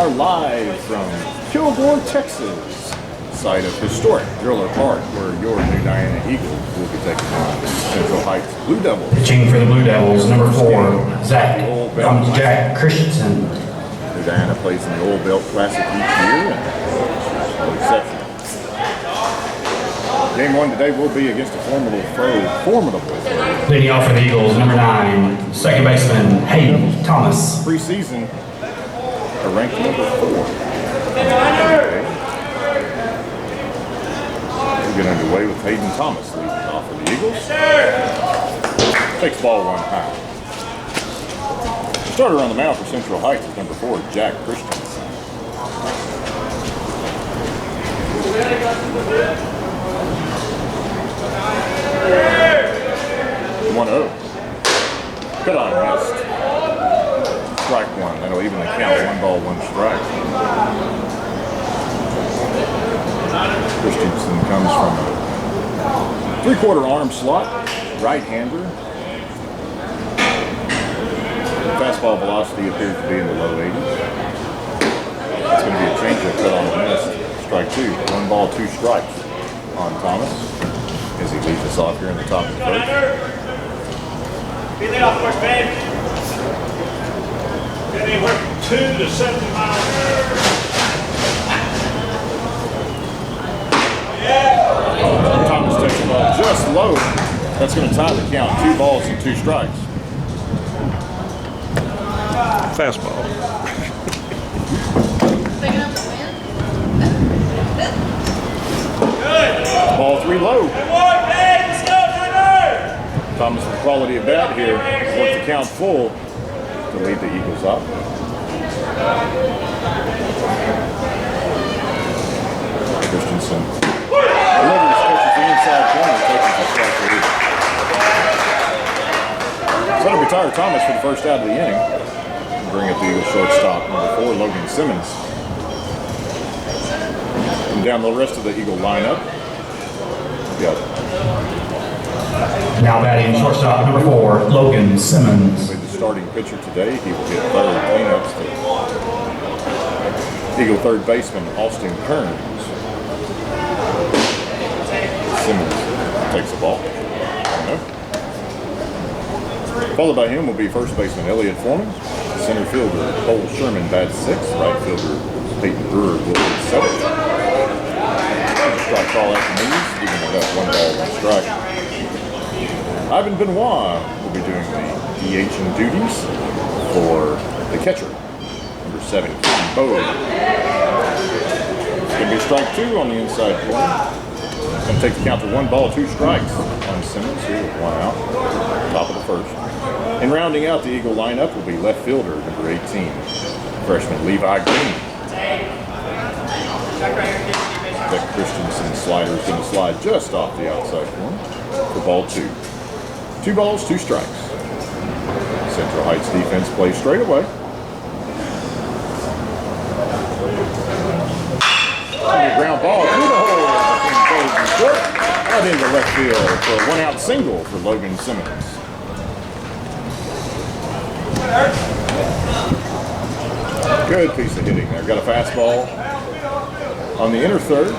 are live from Kilgore, Texas, site of historic Driller Park, where your New Diana Eagles will be taking on Central Heights Blue Devils. Pitching for the Blue Devils, number 4, Jack Christensen. New Diana plays in the Old Belt Classic each year, and no exception. Game 1 today will be against a formidable foe. Leading off for the Eagles, number 9, second baseman Hayden Thomas. Preseason, a ranked number 4. We'll get underway with Hayden Thomas leading off for the Eagles. Takes ball 1 high. Starter on the mound for Central Heights is number 4, Jack Christensen. 1-0. Good on, missed. Strike 1. That'll even the count. 1 ball, 1 strike. Christensen comes from a 3/4 arm slot, right-hander. Fastball velocity appears to be in the low 80s. It's going to be a changeup cut on the miss. Strike 2. 1 ball, 2 strikes on Thomas as he leads us off here in the top of the first. Lead off first, babe. Anywhere from 2 to 70 miles an hour. Thomas takes the ball just low. That's going to tie the count. 2 balls and 2 strikes. Fastball. Ball 3 low. Good work, babe. Let's go, Junior. Thomas with quality of bat here. Worked the count full to lead the Eagles up. Christensen delivers, catches the inside corner, takes the strike lead. So that'll retire Thomas for the first out of the inning. Bring up the Eagles shortstop, number 4, Logan Simmons. And down the rest of the Eagle lineup. Got Now batting shortstop, number 4, Logan Simmons. the starting pitcher today. He will hit third. Cleanups to Eagle third baseman Austin Kearns. Simmons takes the ball. Followed by him will be first baseman Elliott Foreman. Center fielder Cole Sherman bats 6th. Right fielder Peyton Brewer will hit 7th. Strike call after knees, even with that 1 ball, 1 strike. Ivan Benoit will be doing the DHing duties for the catcher, number 7, Keaton Bode. It's going to be strike 2 on the inside corner. Going to take the count to 1 ball, 2 strikes on Simmons here with 1 out, top of the first. And rounding out the Eagle lineup will be left fielder, number 18, freshman Levi Green. That Christensen slider is going to slide just off the outside corner for ball 2. 2 balls, 2 strikes. Central Heights defense plays straight away. Ground ball through the hole between third and short. Out into left field for a 1-out single for Logan Simmons. Good piece of hitting there. Got a fastball on the inner third.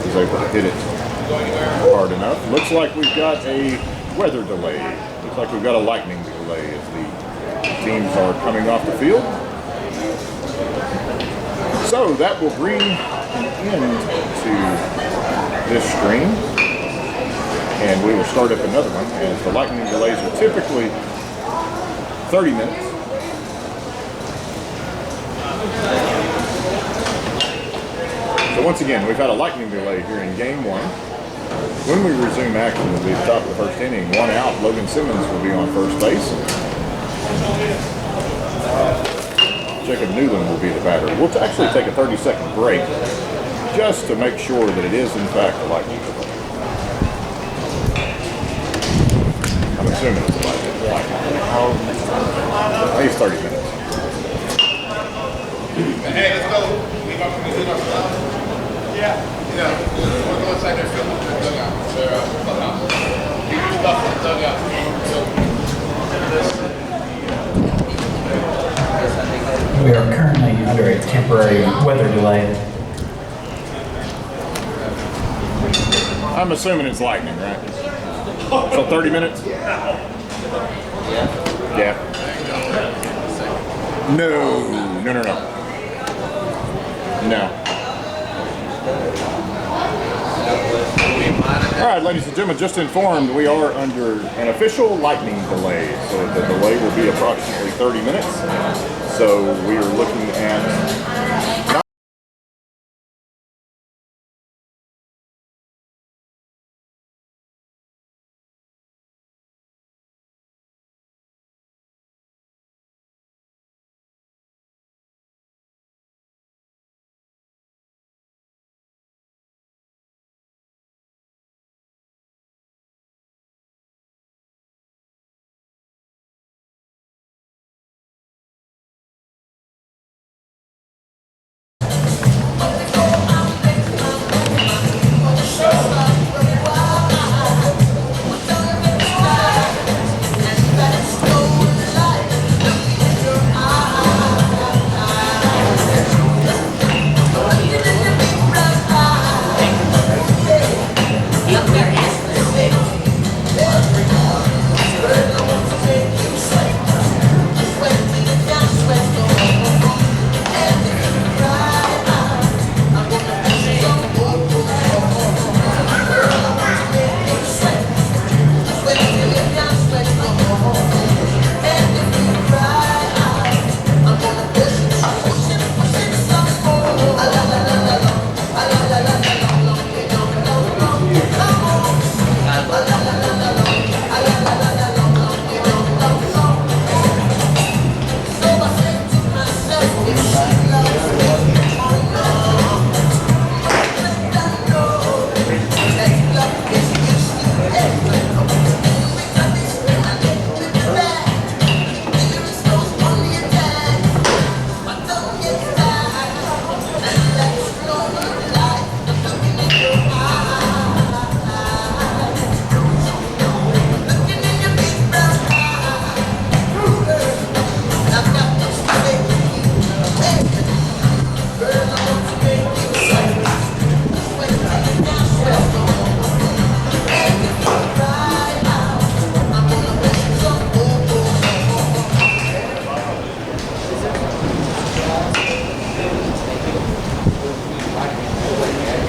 He's able to hit it hard enough. Looks like we've got a weather delay. Looks like we've got a lightning delay as the teams are coming off the field. So that will bring an end to this stream. And we will start up another one, as the lightning delays are typically 30 minutes. So once again, we've had a lightning delay here in game 1. When we resume action, it'll be the top of the first inning. 1 out, Logan Simmons will be on first base. Jacob Newland will be the batter. We'll actually take a 30-second break just to make sure that it is in fact a lightning delay. I'm assuming it's a lightning delay. At least 30 minutes. Hey, let's go. Yeah. We'll go inside their field. Their dugout. Their clubhouse. Keep your stuff in the dugout. We are temporary weather delay. I'm assuming it's lightning, right? So 30 minutes? Yeah. No. All right, ladies and gentlemen, just informed we are under an official lightning delay. So the delay will be approximately 30 minutes. So we are looking at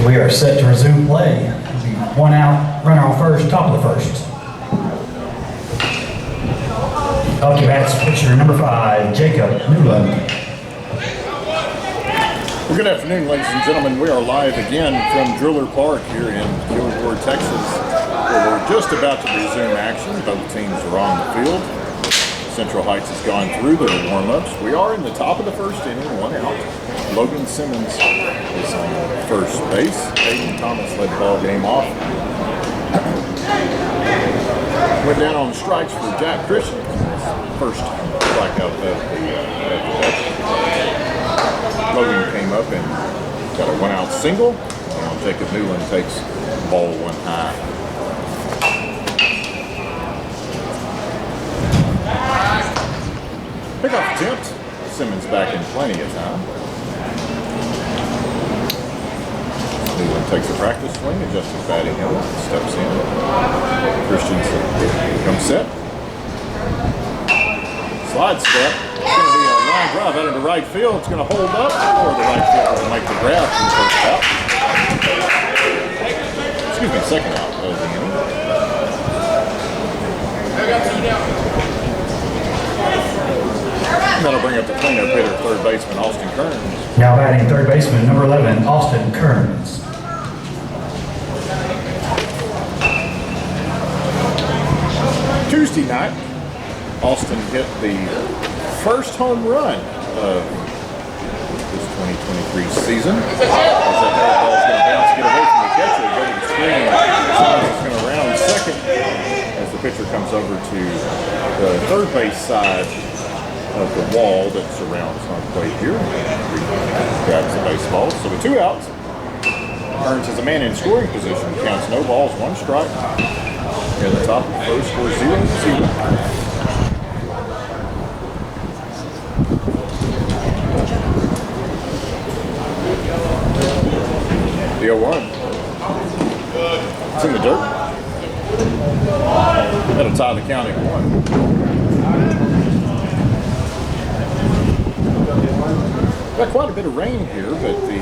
We are set to resume play. One out, runner on first, top of the first. Hockey bats pitcher number 5, Jacob Newland. Well, good afternoon, ladies and gentlemen. We are live again from Driller Park here in Kilgore, Texas, where we're just about to resume action. Both teams are on the field. Central Heights has gone through their warm-ups. We are in the top of the first inning, one out. Logan Simmons is on first base. Hayden Thomas led the ball game off. Went down on strikes for Jack Christian. First strikeout of the Logan came up and got a one-out single. Now Jacob Newland takes ball one high. Pickoff attempt. Simmons back in plenty of time. Newland takes a practice swing, adjusts his batting helmet, steps in. Christensen comes set. Slide step. It's going to be a line drive out into right field. It's going to hold up, or the right fielder will make the grab from the first out. Excuse me, second out of the inning. That'll bring up the cleanup hitter, third baseman Austin Kearns. Now batting third baseman number 11, Austin Kearns. Tuesday night, Austin hit the first home run of this 2023 season. As that ball's going to bounce, get away from the catcher, go to the screen. It's going to round second as the pitcher comes over to the third base side of the wall that surrounds home plate here. Grabs the baseball. So with two outs, Kearns is a man in scoring position. Counts no balls, one strike. At the top of the first score 0-0. the count at 1. Got quite a bit of rain here, but the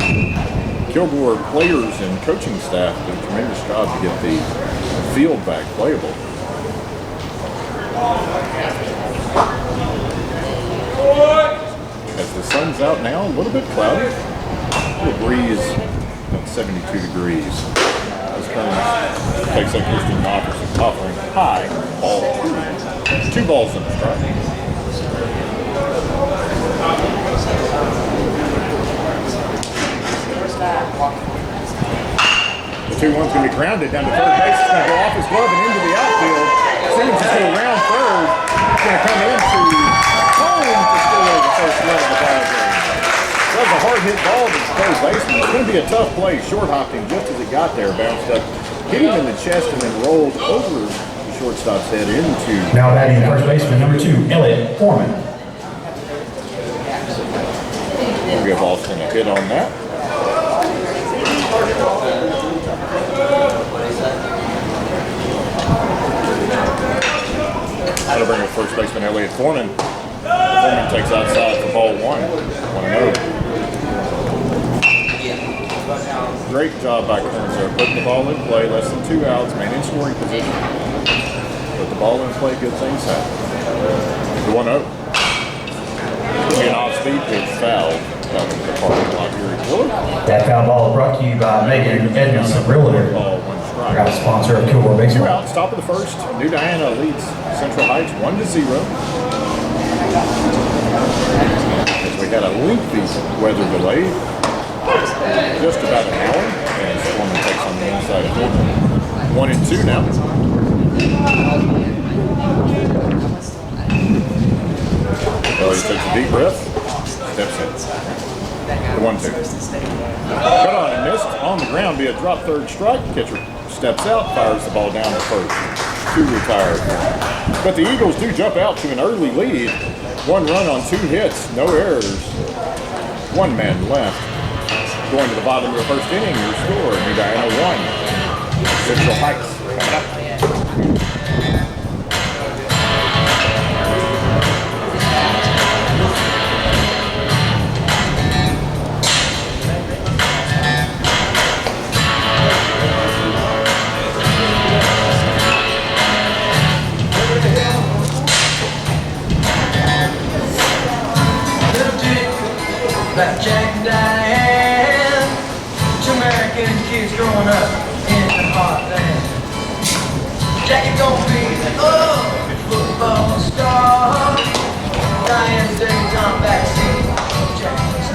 Kilgore players and coaching staff did a tremendous job to get the field back playable. As the sun's out now, a little bit cloudy. A little breeze at 72 degrees. As Kearns takes up Christian offering high, ball 2. 2 balls in the strike. The 2-1's going to be grounded down to third base. It's going to go off his glove and into the outfield. Simmons is going to round third. It's going to come into home to score the first run of the ball game. That was a hard hit ball to the third baseman. It's going to be a tough play. Short hopped him just as it got there, bounced up, hit him in the chest, and then rolled over the shortstop's head into. Now batting first baseman number 2, Elliot Foreman. We'll give Austin a hit on that. That'll bring up first baseman Elliot Foreman. Foreman takes outside for ball 1. 1-0. Great job by Kearns there, putting the ball in play, less than 2 outs, man in scoring position. Put the ball in play, good things happen. The 1-0. Could be an off-speed pitch foul out of the parking lot here at Willard. That foul ball brought to you by Megan Edmondson Realtor. Ball 1 strike. Proud sponsor of Kilgore 2 Baseball. outs, top of the first. New Diana leads Central Heights 1-0. As we had a lengthy weather delay, just about an hour, and Foreman takes on the inside of Foreman. 1-2 now. Elliott takes a deep breath, steps in. The 1-2. Cut on and missed. On the ground, be a drop third strike. Catcher steps out, fires the ball down to first. 2 retired. But the Eagles do jump out to an early lead. 1 run on 2 hits, no errors. 1 man left. Going to the bottom of the first inning, your score, New Diana 1. Central Heights coming up. About Jack and Diane, 2 American kids growing up in the heartland. Jackie gonna be an football star. Diane's daytime backseat. Jackie's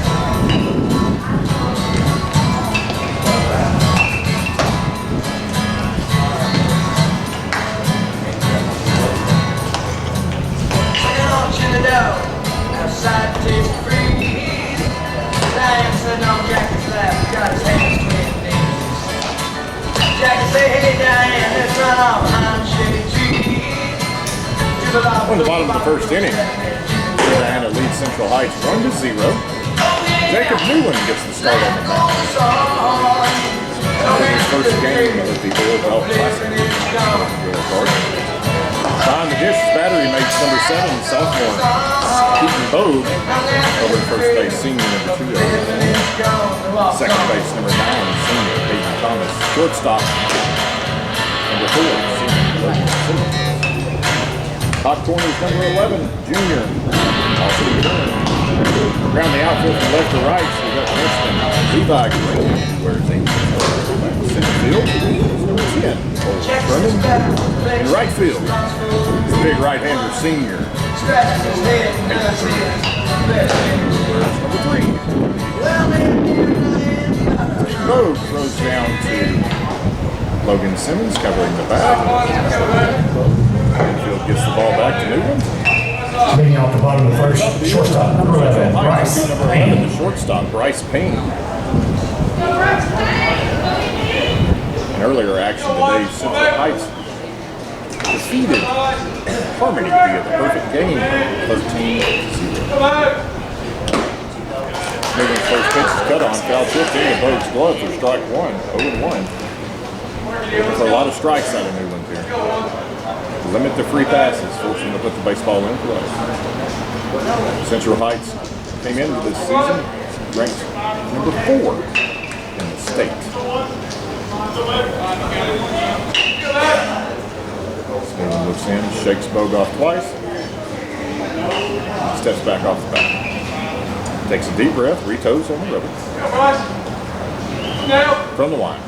singing on Trinidad, outside the table free. Diane said on Jackie's lap, got his hands between his knees. Jackie say, hey Diane, let's run off behind shady trees. On the bottom of the first inning, Diana leads Central Heights 1-0. Jacob Newland gets the start on the mound. His first game of the Boyle Belt Classic. Behind the dish, battery makes number 7, sophomore Keaton Bogue, over first base senior number 2. Second base number 9, senior Peyton Thomas. Shortstop number 4, senior Logan Simmons. Hot corners number 11, junior Austin Kern. Around the outfield from left to right, we got Winston Levi Green, who wears 8. Center field, number 10, Cole Sherman. In right field, the big right-hander senior, number 3. Bogue throws down to Logan Simmons, covering the back. Infield gets the ball back to Newland. Leading off the bottom of the first, shortstop number 11, Bryce Number 11, Payne. the shortstop, Bryce Payne. In earlier action today, Central Heights defeated Harmony via the perfect game, 13-0. Newland's first pitch is cut on, foul tipped into Bogue's glove for strike 1, 0-1. Looking for a lot of strikes out of Newland here. Limit the free passes, force them to put the baseball in play. Central Heights came into this season ranked number 4 in the state. Newland looks in, shakes Bogoff twice, steps back off the bat. Takes a deep breath, retoes on the rubber. From the line.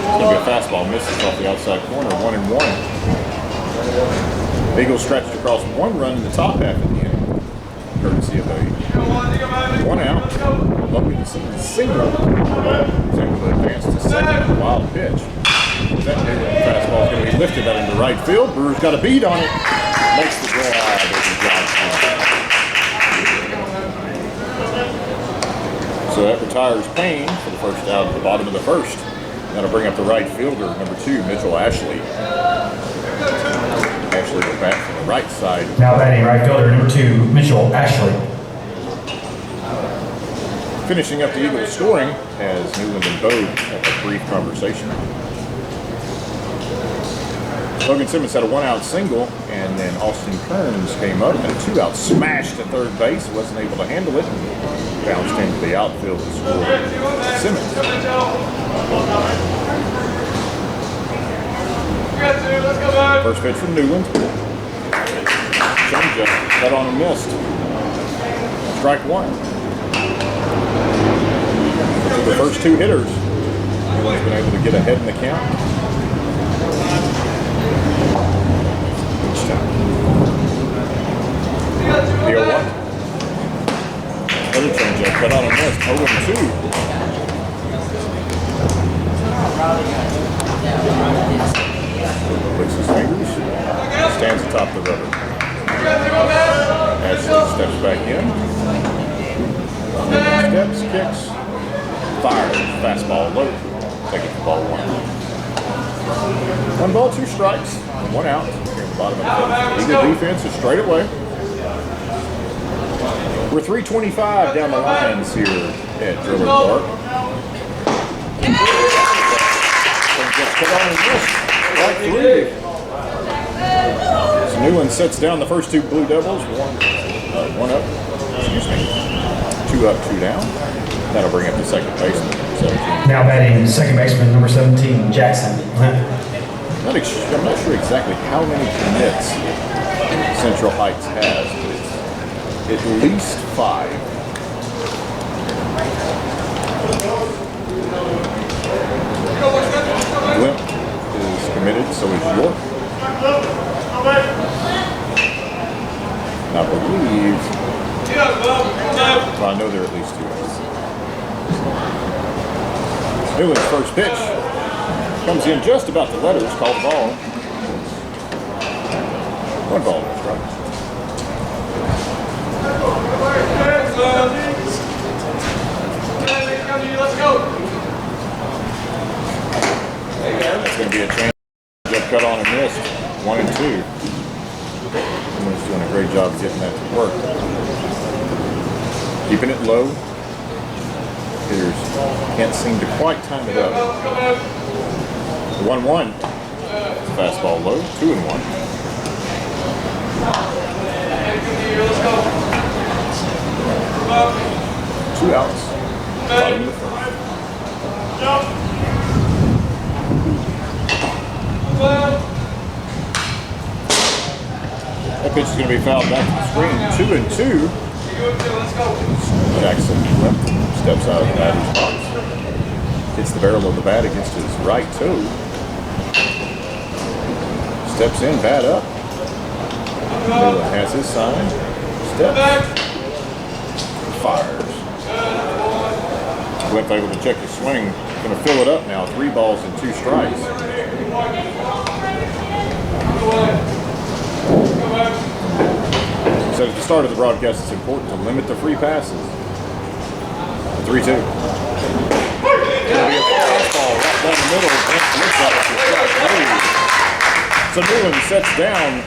It's going to be a fastball, misses off the outside corner, 1-1. Eagles stretched across 1 run in the top half of the inning, courtesy of a 1 out. Logan single. He's able to advance to second, wild pitch. That fastball is going to be lifted out into right field. Brewer's got a beat on it. Makes the drive over Johnson. So that retires Payne for the first out at the bottom of the first. That'll bring up the right fielder, number 2, Mitchell Ashley. Ashley will bat from the right side. Now batting right fielder, number 2, Mitchell Ashley. Finishing up the Eagles scoring as Newland and Bode have a brief conversation. Logan Simmons had a 1-out single, and then Austin Kearns came up and a 2-out smash to third base. Wasn't able to handle it. Bounced into the outfield to score Simmons. First pitch from Newland. Changeup, cut on and missed. Strike 1. The first 2 hitters. Newland's been able to get ahead in the count. The 0-1. Another changeup, cut on and missed. 0-2. Licks his fingers. Stands atop the rubber. Ashley steps back in. Steps, kicks, fires. Fastball low. Taking the ball 1. 1 ball, 2 strikes. 1 out. Here at the bottom of the 5th. Eagle defense is straight away. We're 3:25 down the lines here at Driller Park. Gets cut on and missed. Strike 3. So Newland sets down the first 2 Blue Devils. 1 up. Excuse me. 2 up, 2 down. That'll bring up the second baseman. 17. Now batting second baseman, number 17, Jackson. I'm not sure exactly how many commits Central Heights has, but it's at least 5. Glimp is committed, so is York. And I believe, well, I know there are at least 2. Newland's first pitch comes in just about the letters, called ball. 1 ball, right? That's going to be a change. Cut on and missed. 1 and 2. Newland's doing a great job getting that to work. Keeping it low. Hitters can't seem to quite time it up. 1-1. Fastball low. 2-1. 2 outs. Bottom of the 1st. That pitch is going to be fouled back to the screen. 2 and 2. Jackson steps out of the batter's box. Hits the barrel of the bat against his right toe. Steps in, bat up. Newland has his sign. Steps. Fires. Glimp able to check his swing. Going to fill it up now. 3 balls and 2 strikes. So at the start of the broadcast, it's important to limit the free passes. 3-2. It'll be a fastball right down the middle. So Newland sets down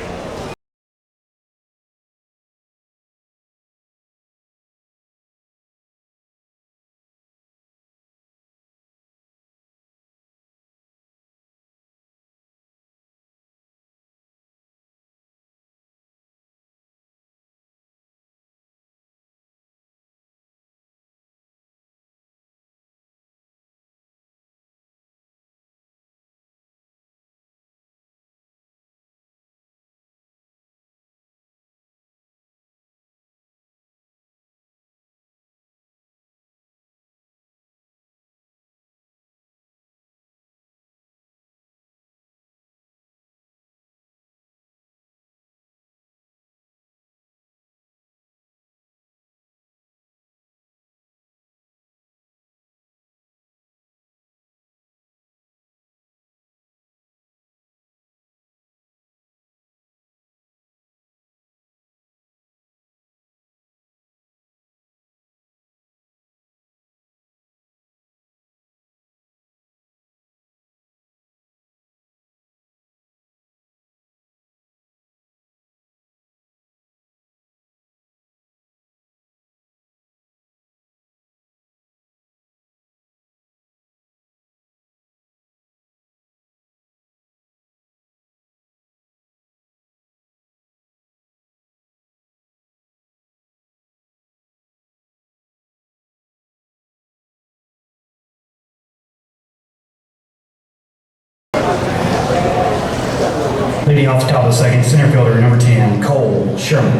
Leading off the top of the second, center fielder number 10, Cole Sherman.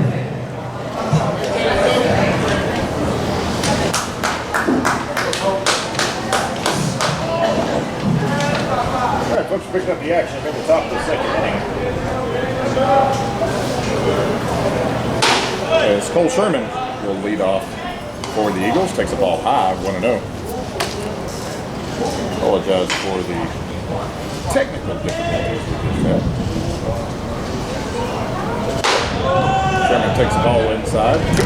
All right, folks, picking up the action at the top of the second inning. As Cole Sherman will lead off for the Eagles, takes the ball high, 1-0. Apologize for the technical difficulties with that. Sherman takes the ball inside, 2-0.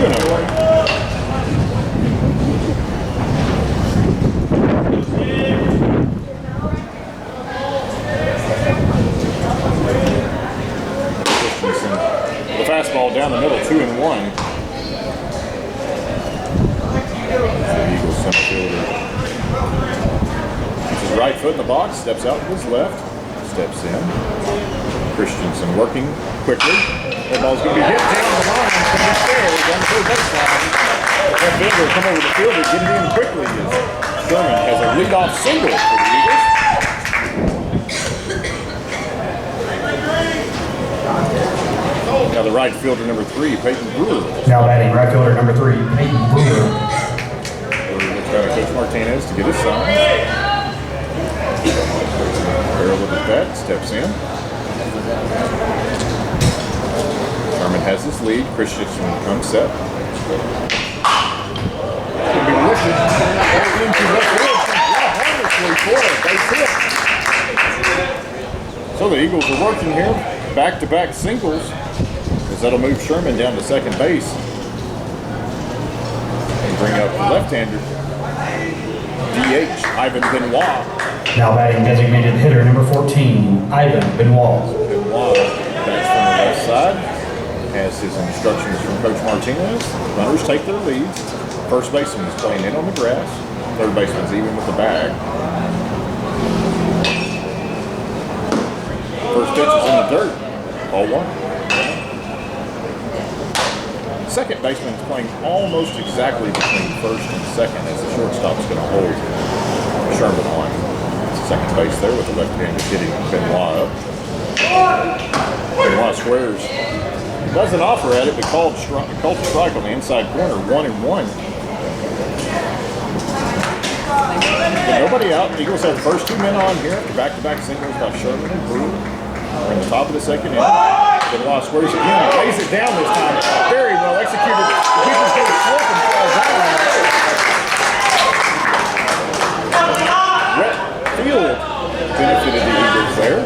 The fastball down the middle, 2-1. The Eagles center fielder keeps his right foot in the box, steps out with his left, steps in. Christensen working quickly. That ball's going to be hit down the line, it's going to be fair down the third baseline. That fielder will come over the field and get it in quickly as Sherman has a leadoff single for the Eagles. Now the right fielder number 3, Peyton Brewer. Now batting right fielder number 3, Peyton Brewer. Looks down at Coach Martinez to get his sign. Barrel with the bat, steps in. Sherman has his lead. Christensen comes set. Could be lifted into left field. Harmlessly for a base hit. So the Eagles are working here. Back-to-back singles. As that'll move Sherman down to second base. And bring up the left-hander. DH, Ivan Benoit. Now batting designated hitter number 14, Ivan Benoit. Benoit bats from the left side. Has his instructions from Coach Martinez. Runners take their leads. First baseman is playing in on the grass. Third baseman's even with the bag. First pitch is in the dirt. Ball 1. Second baseman is playing almost exactly between first and second as the shortstop's going to hold Sherman on second base there with the left-hander hitting Benoit up. Benoit squares. Doesn't offer at it, but called a strike on the inside corner, 1-1. But nobody out. The Eagles have the first 2 men on here after back-to-back singles by Sherman and Brewer. We're in the top of the second inning. Benoit squares again, lays it down this time. Very well executed. The keeper's going to slip and falls down. Wet field benefited the Eagles there.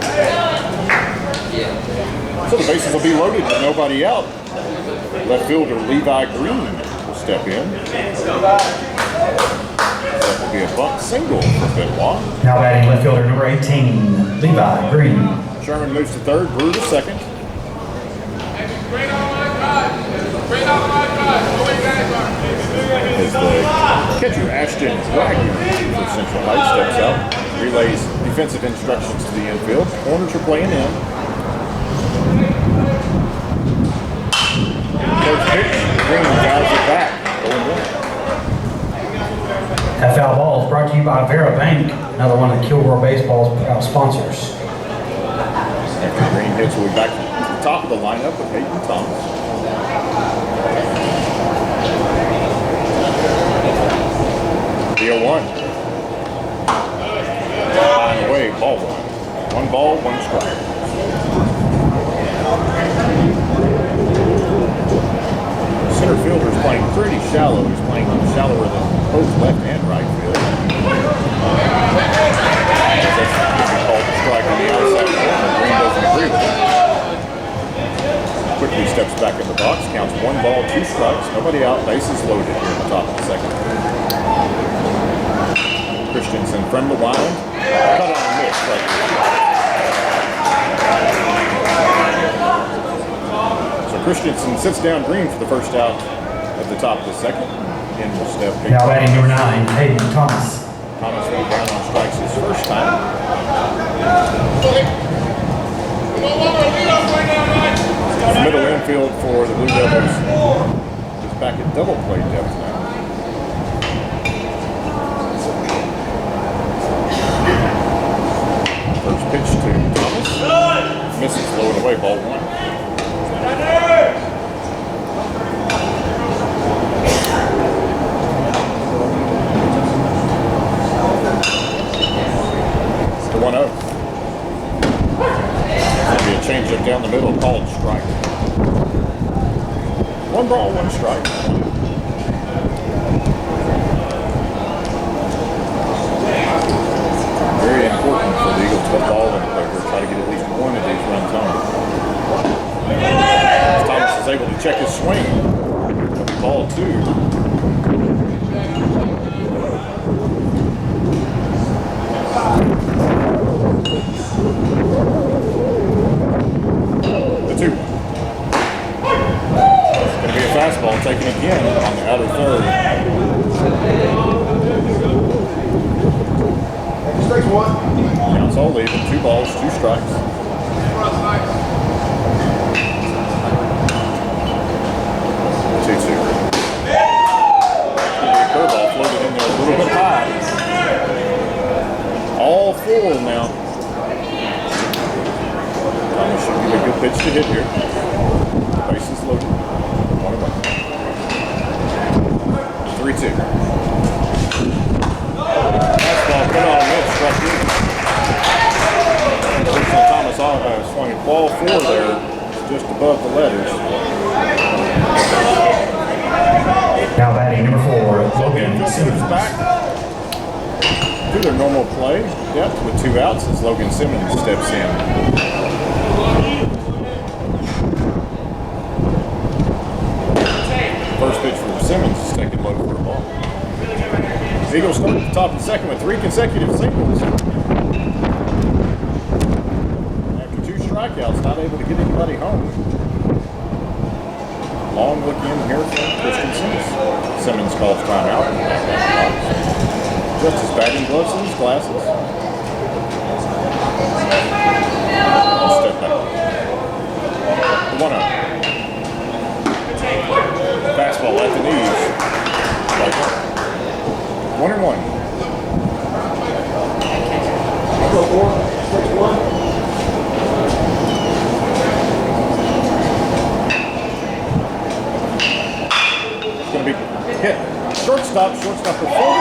So the bases will be loaded with nobody out. Left fielder Levi Green will step in. That will be a bunt single for Benoit. Now batting left fielder number 18, Levi Green. Sherman moves to third, Brewer to second. As the catcher Ashton Wagner for Central Heights steps out, relays defensive instructions to the infield. Corners are playing in. First pitch, Green drives it back. 0-1. That foul ball is brought to you by Vera Bank, another one of the Kilgore Baseball's proud sponsors. After Green hits, we'll be back to the top of the lineup with Hayden Thomas. The 0-1. Line away, ball 1. 1 ball, 1 strike. Center fielder is playing pretty shallow. He's playing shallower than both left and right field. That's called a strike on the outside corner. Green doesn't agree with it. Quickly steps back in the box, counts 1 ball, 2 strikes, nobody out, bases loaded here at the top of the second. Christensen from the line, cut on a miss right there. So Christensen sits down Green for the first out at the top of the second. In will step. Now batting number 9, Hayden Thomas. Thomas went down on strikes his first time. The middle infield for the Blue Devils is back at double play depth now. First pitch to Thomas. Misses, low and away, ball 1. It's the 1-0. Be a changeup down the middle, called strike. 1 ball, 1 strike. Very important for the Eagles to put ball in play here. Try to get at least 1 of these runs home. Thomas is able to check his swing. Ball 2. The 2-1. It's going to be a fastball taken again on the outer third. Strike 1. Counts all even. 2 balls, 2 strikes. 2-2. Curveball floated in there a little bit high. All full now. Thomas should give a good pitch to hit here. Bases loaded. 1-1. 3-2. Fastball put on mid, struck in. Thomas swung at ball 4 there, just above the letters. Now batting number 4, Logan Fielders Simmons. back to their normal play depth with 2 outs as Logan Simmons steps in. First pitch from Simmons is taken low for a ball. The Eagles start at the top of the second with 3 consecutive singles. After 2 strikeouts, not able to get anybody home. Long look in here from Christian Simmons. Simmons calls timeout. Just his batting gloves and his glasses. I'll step back. The 1-0. Fastball at the knees. 1-1. Going to be hit. Shortstop before.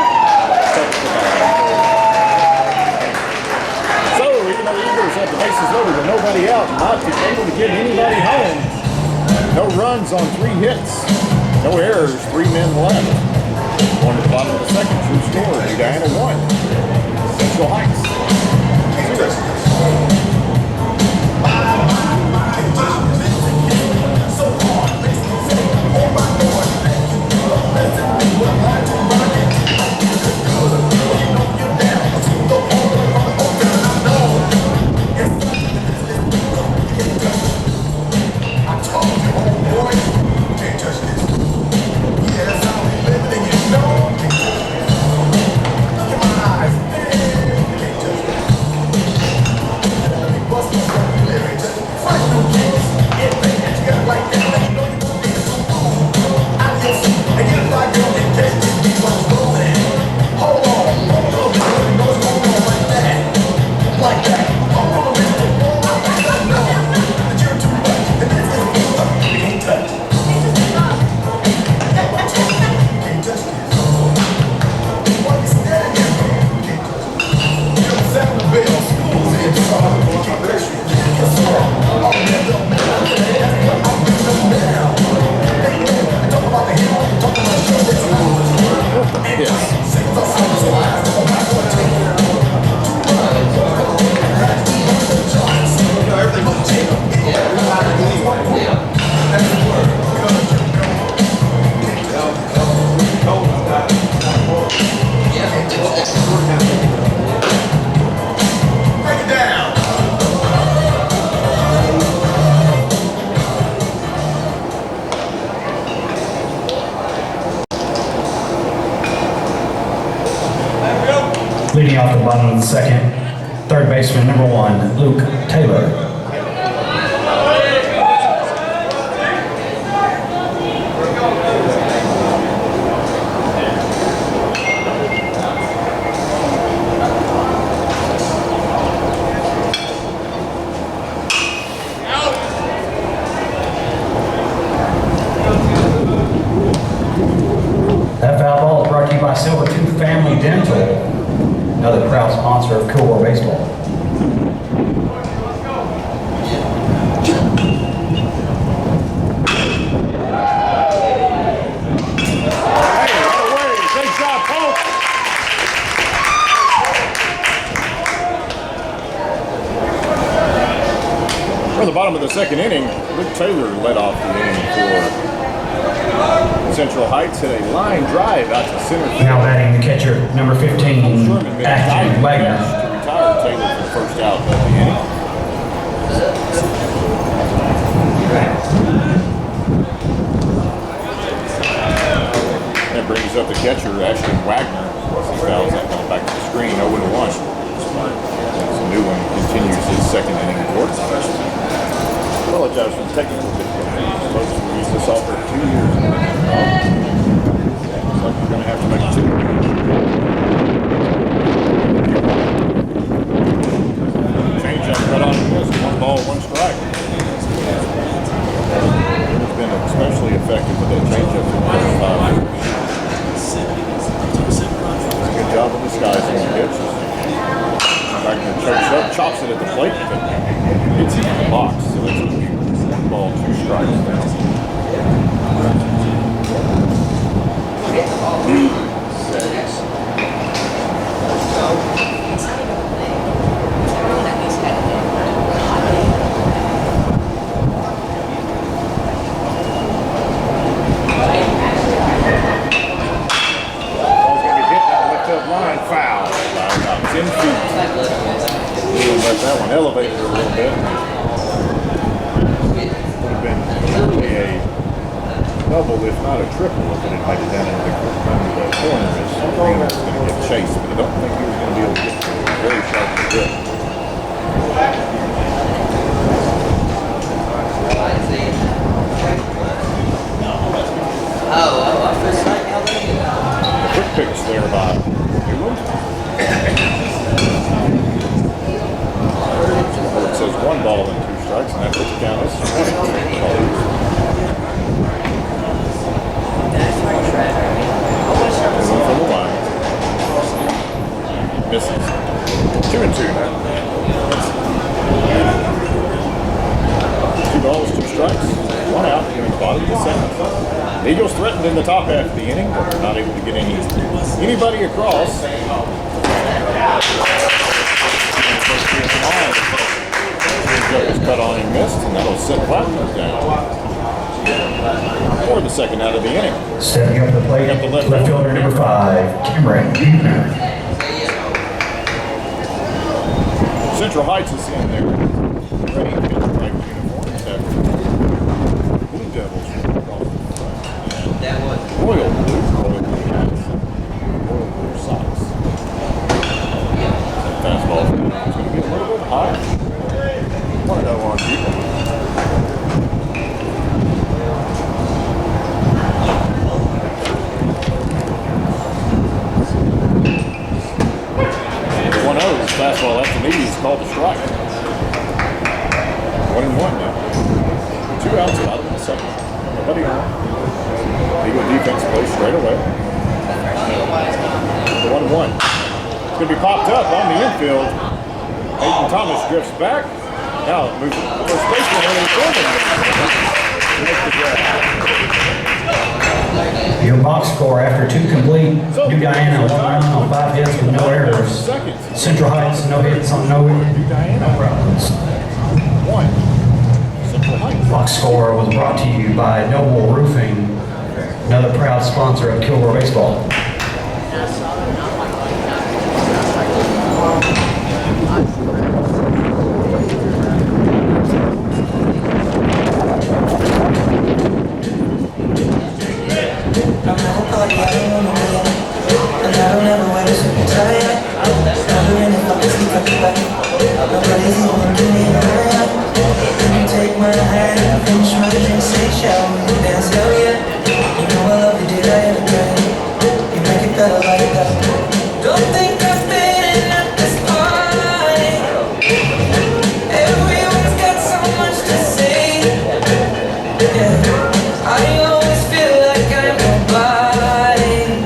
So, even though the Eagles have the bases loaded with nobody out, not able to get anybody home. No runs on 3 hits. No errors, 3 men left. Going to the bottom of the second, true score. Diana 1. Central Heights 0. Leading off the bottom of the second, third baseman number 1, Luke Taylor. Family Dental, another proud sponsor of Kilgore Baseball. Great job, Paul. For the bottom of the second inning, Luke Taylor led off the inning for Central Heights, hit a line drive out to center field. Now batting the catcher, number 15, Sherman made a Ashton diving Wagner. catch to retire Taylor for the first out of the inning. That brings up the catcher, Ashton Wagner. He fouls that ball back to the screen, 0-1. So new one continues his second inning of work. Apologize for the technical difficulties. Folks, we used this all for 2 years now. Looks like we're going to have to make two. Change up cut on this. 1 ball, 1 strike. It's been especially effective with that changeup for the first 5 years. Good job of disguising the pitch. Wagner chokes up, chops it at the plate, but hits it in the box. So that's 1 ball, 2 strikes now. Foul. About 10 feet. We'll let that one elevate it a little bit. Would have been really a double, if not a triple, if it had made it down into the corner as Green was going to get chased. But I don't think he was going to be able to get to it. Very sharp to grip. The quick pitch there by Newland. It says 1 ball and 2 strikes, and that's what the count is. One from the line. Misses. 2-2 now. 2 balls, 2 strikes, 1 out here in the bottom of the 7th. Eagles threatened in the top half of the inning, but they're not able to get anybody across. Changeup was cut on and missed, and that'll set Blackman down for the second out of the inning. Stepping up to the plate, left fielder number 5, Cameron Buechner. Central Heights is in there. Ready to get the right uniforms after Blue Devils across the front. And Royal Blue hats, Royal Blue socks. That fastball is going to be a little bit higher. 1-0 on people. His fastball after me is called a strike. 1-1 now. 2 outs, bottom of the 7th. Nobody on. Eagle defense plays straight away. The 1-1. It's going to be popped up on the infield. Hayden Thomas drifts back. Now it moves to first baseman Elliot Foreman. Makes the grab. Your box score after 2 complete, New Diana with 1 on 5 hits with no errors. Central Heights, no hits on no problems. 1. Central Heights. Box score was brought to you by Noble Roofing, another proud sponsor of Kilgore Baseball. Take my hand, finish my drink, say, shall we dance? Hell yeah. You know I love you, did I ever tell you? You make it better like that. Don't think I've been at this party. Everyone's got so much to say. Yeah. I always feel like I'm nobody.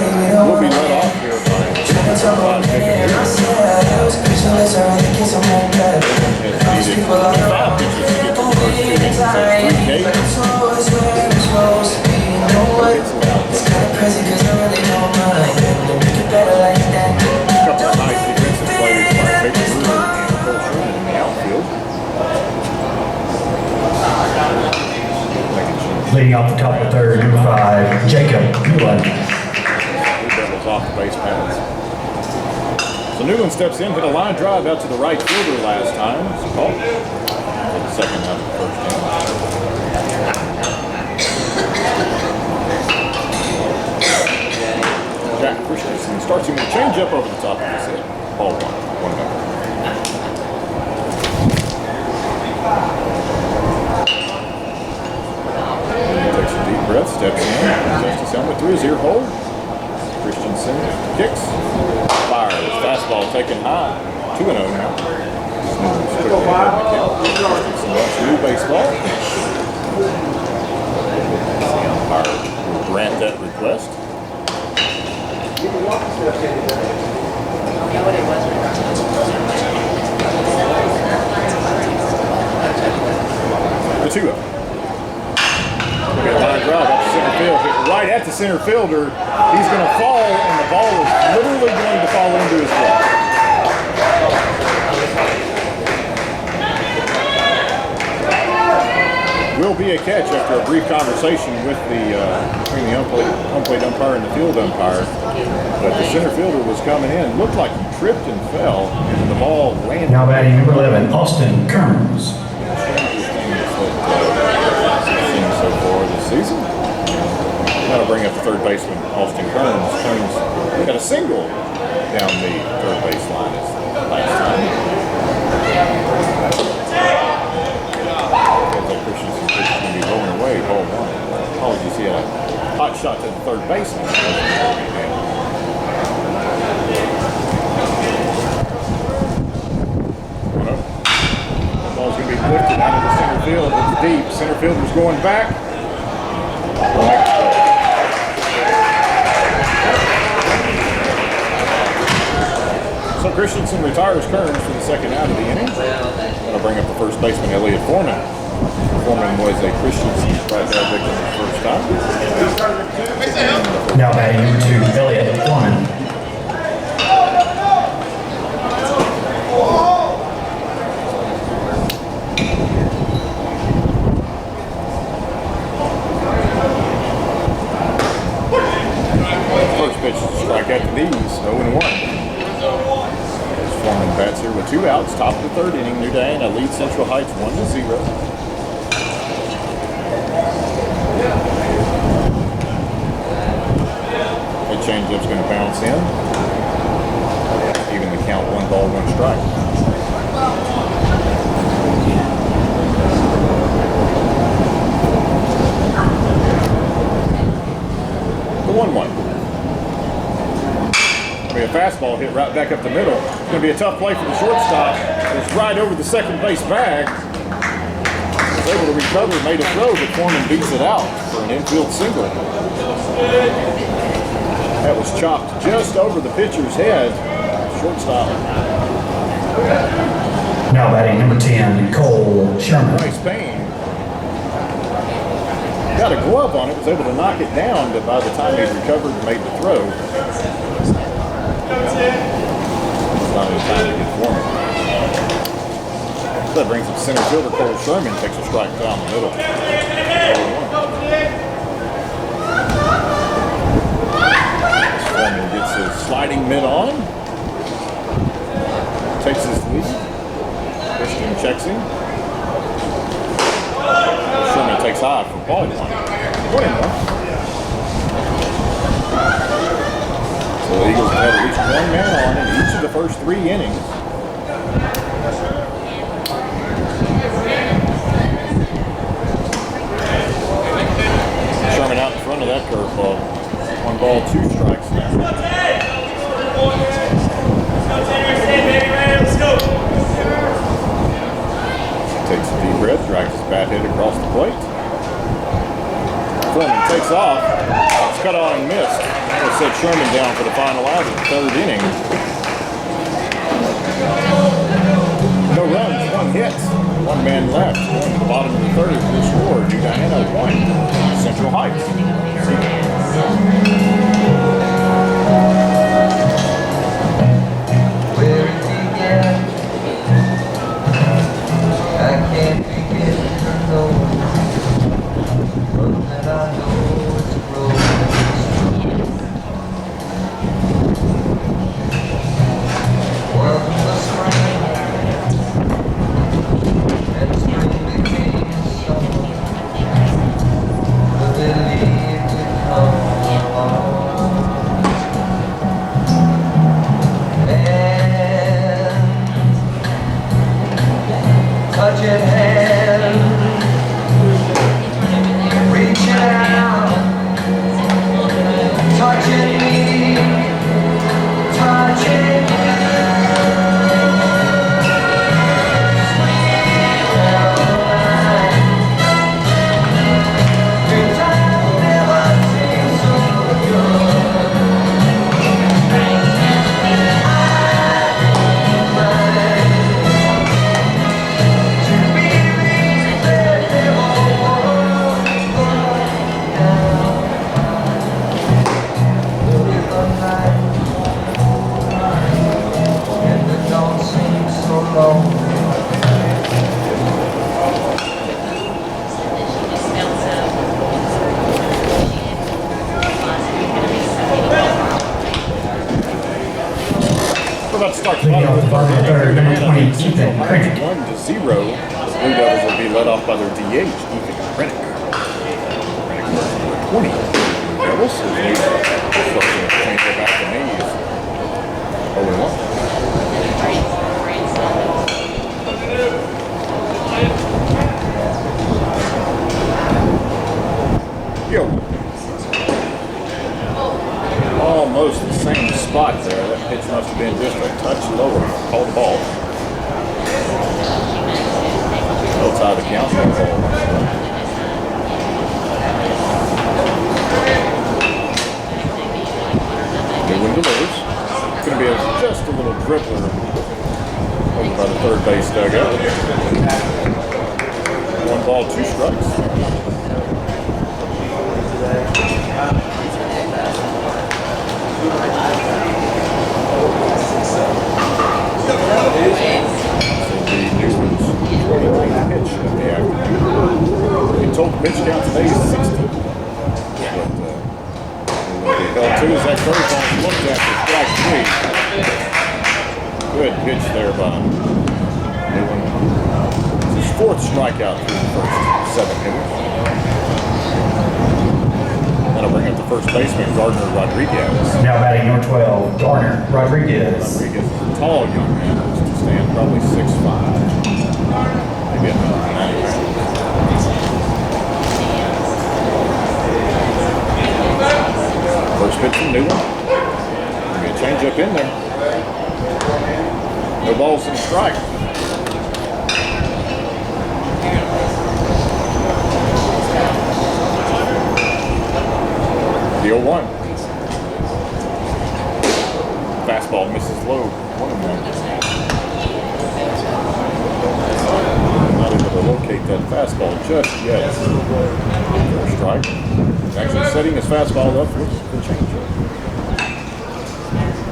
shorty, we don't We'll be wanna let off here by tryna talk about me and I said I was speechless, I really kiss on my bed. Those people are five pitches to get to the first two innings. That's 3 K. but it's always where it's supposed to be. You know what? It's kinda crazy 'cause I really don't mind. You make it better like that. A couple of nice defensive plays by Peyton Brewer and Cole Sherman in the outfield. Leading off the top of the third, number 5, Jacob Newland. Blue Devils off the base paths. So Newland steps in, hit a line drive out to the right fielder last time. It's a call. For the second out of the first inning. Jack Christensen starts him with a changeup over the top of his head. Ball 1 down. Takes a deep breath, steps in, adjusts his helmet through his ear hole. Christensen kicks, fires, fastball taken high, 2-0 now. Snooze quickly ahead in the count. Christensen wants new baseball. The umpire will grant that request. The 2-0. Okay, line drive up to center field, hit right at the center fielder. He's going to fall, and the ball is literally going to fall into his glove. Will be a catch after a brief conversation with between the unplayed umpire and the field umpire. But the center fielder was coming in, looked like he tripped and fell, and the ball landed. Now batting number 11, Austin Kearns. So far this season. That'll bring up the third baseman, Austin Kearns. Kearns got a single down the third baseline last time. Christensen's pitch is going to be going away, ball 1. Apologies, he had a hot shot to the third baseman. The ball's going to be lifted out of the center field. It's deep. Center fielder's going back. So Christensen retires Kearns for the second out of the inning. That'll bring up the first baseman, Elliot Foreman. Foreman was a Christensen strikeout victim the first time. Now batting number 2, Elliot Foreman. First pitch to strike at the knees, 0-1. Foreman bats here with 2 outs, top of the third inning. New Diana leads Central Heights 1-0. That changeup's going to bounce in. Even the count, 1 ball, 1 strike. The 1-1. A fastball hit right back up the middle. It's going to be a tough play for the shortstop. It's right over the second base bag. Was able to recover, made a throw, but Foreman beats it out for an infield single. That was chopped just over the pitcher's head. Shortstop. Now batting number 10, Cole Sherman. Bryce Payne got a glove on it, was able to knock it down, but by the time he recovered and made the throw, it's not enough time to get Foreman. So that brings up center fielder Cole Sherman, takes a strike down the middle. Foreman gets his sliding mid on, takes his lead. Christian checks him. Sherman takes high for ball 1. 1-1. So the Eagles have had at least 1 man on in each of the first 3 innings. Sherman out in front of that curveball. 1 ball, 2 strikes now. Takes a deep breath, drags his bat head across the plate. Foreman takes off. It's cut on and missed. We'll set Sherman down for the final out of the third inning. No runs, 1 hit. 1 man left. Going to the bottom of the third. The score, New Diana 1, Central Heights 0. Where it began, I can't begin to know, but that I know it's growing. Wasn't the spring, and spring became summer, but believed it come along. Touching hand, reaching out, touching me, touching you. Sweet Caroline, good time never seems so good. We're about to start the Leading bottom off the bottom of the third, number 20, Ethan Krennic. 1-0. The Blue Devils will be led off by their DH, Ethan Krennic. Krennic versus number 20. Devils is new. Starting to change their back to Mays. 0-1. Yo. Almost the same spot there. That pitch must have been just a touch lower. Call the ball. Outside the count. Newman delivers. It's going to be just a little dribbler over by the third base dugout. 1 ball, 2 strikes. Total pitch count today is 60. But L2 is that curveball looked at for strike 3. Good pitch there by Newman. It's his 4th strikeout through the first 7 hitters. That'll bring up the first baseman, Gardner Rodriguez. Now batting number 12, Garner Rodriguez. Rodriguez is a tall young man. To stand probably 6'5". Maybe about 90 pounds. First pitch from Newman. Maybe a change up in there. No balls and a strike. The 0-1. Fastball misses low. 1-1. Not able to locate that fastball just yet. First strike. Actually setting his fastball up with the changeup.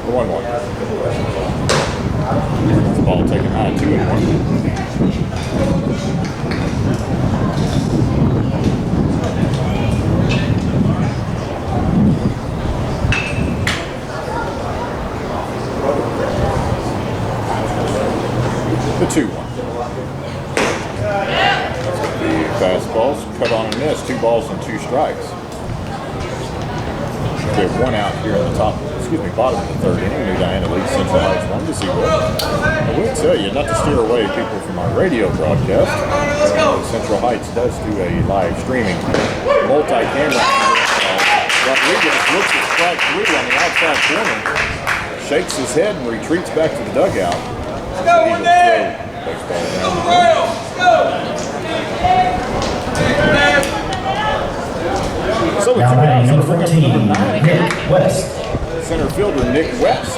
The 1-1. This ball taken high, 2-1. The 2-1. Fastballs, cut on and miss, 2 balls and 2 strikes. We have 1 out here in the bottom of the third inning. New Diana leads Central Heights 1-0. I will tell you, not to steer away people from our radio broadcast, Central Heights does do a live streaming multi-camera. Rodriguez looks at strike 3 on the outside corner, shakes his head and retreats back to the dugout. Let's go, one day! Let's go! So the Now two batting outs, number bring up to 14, number 9. Nick West. Center fielder Nick West.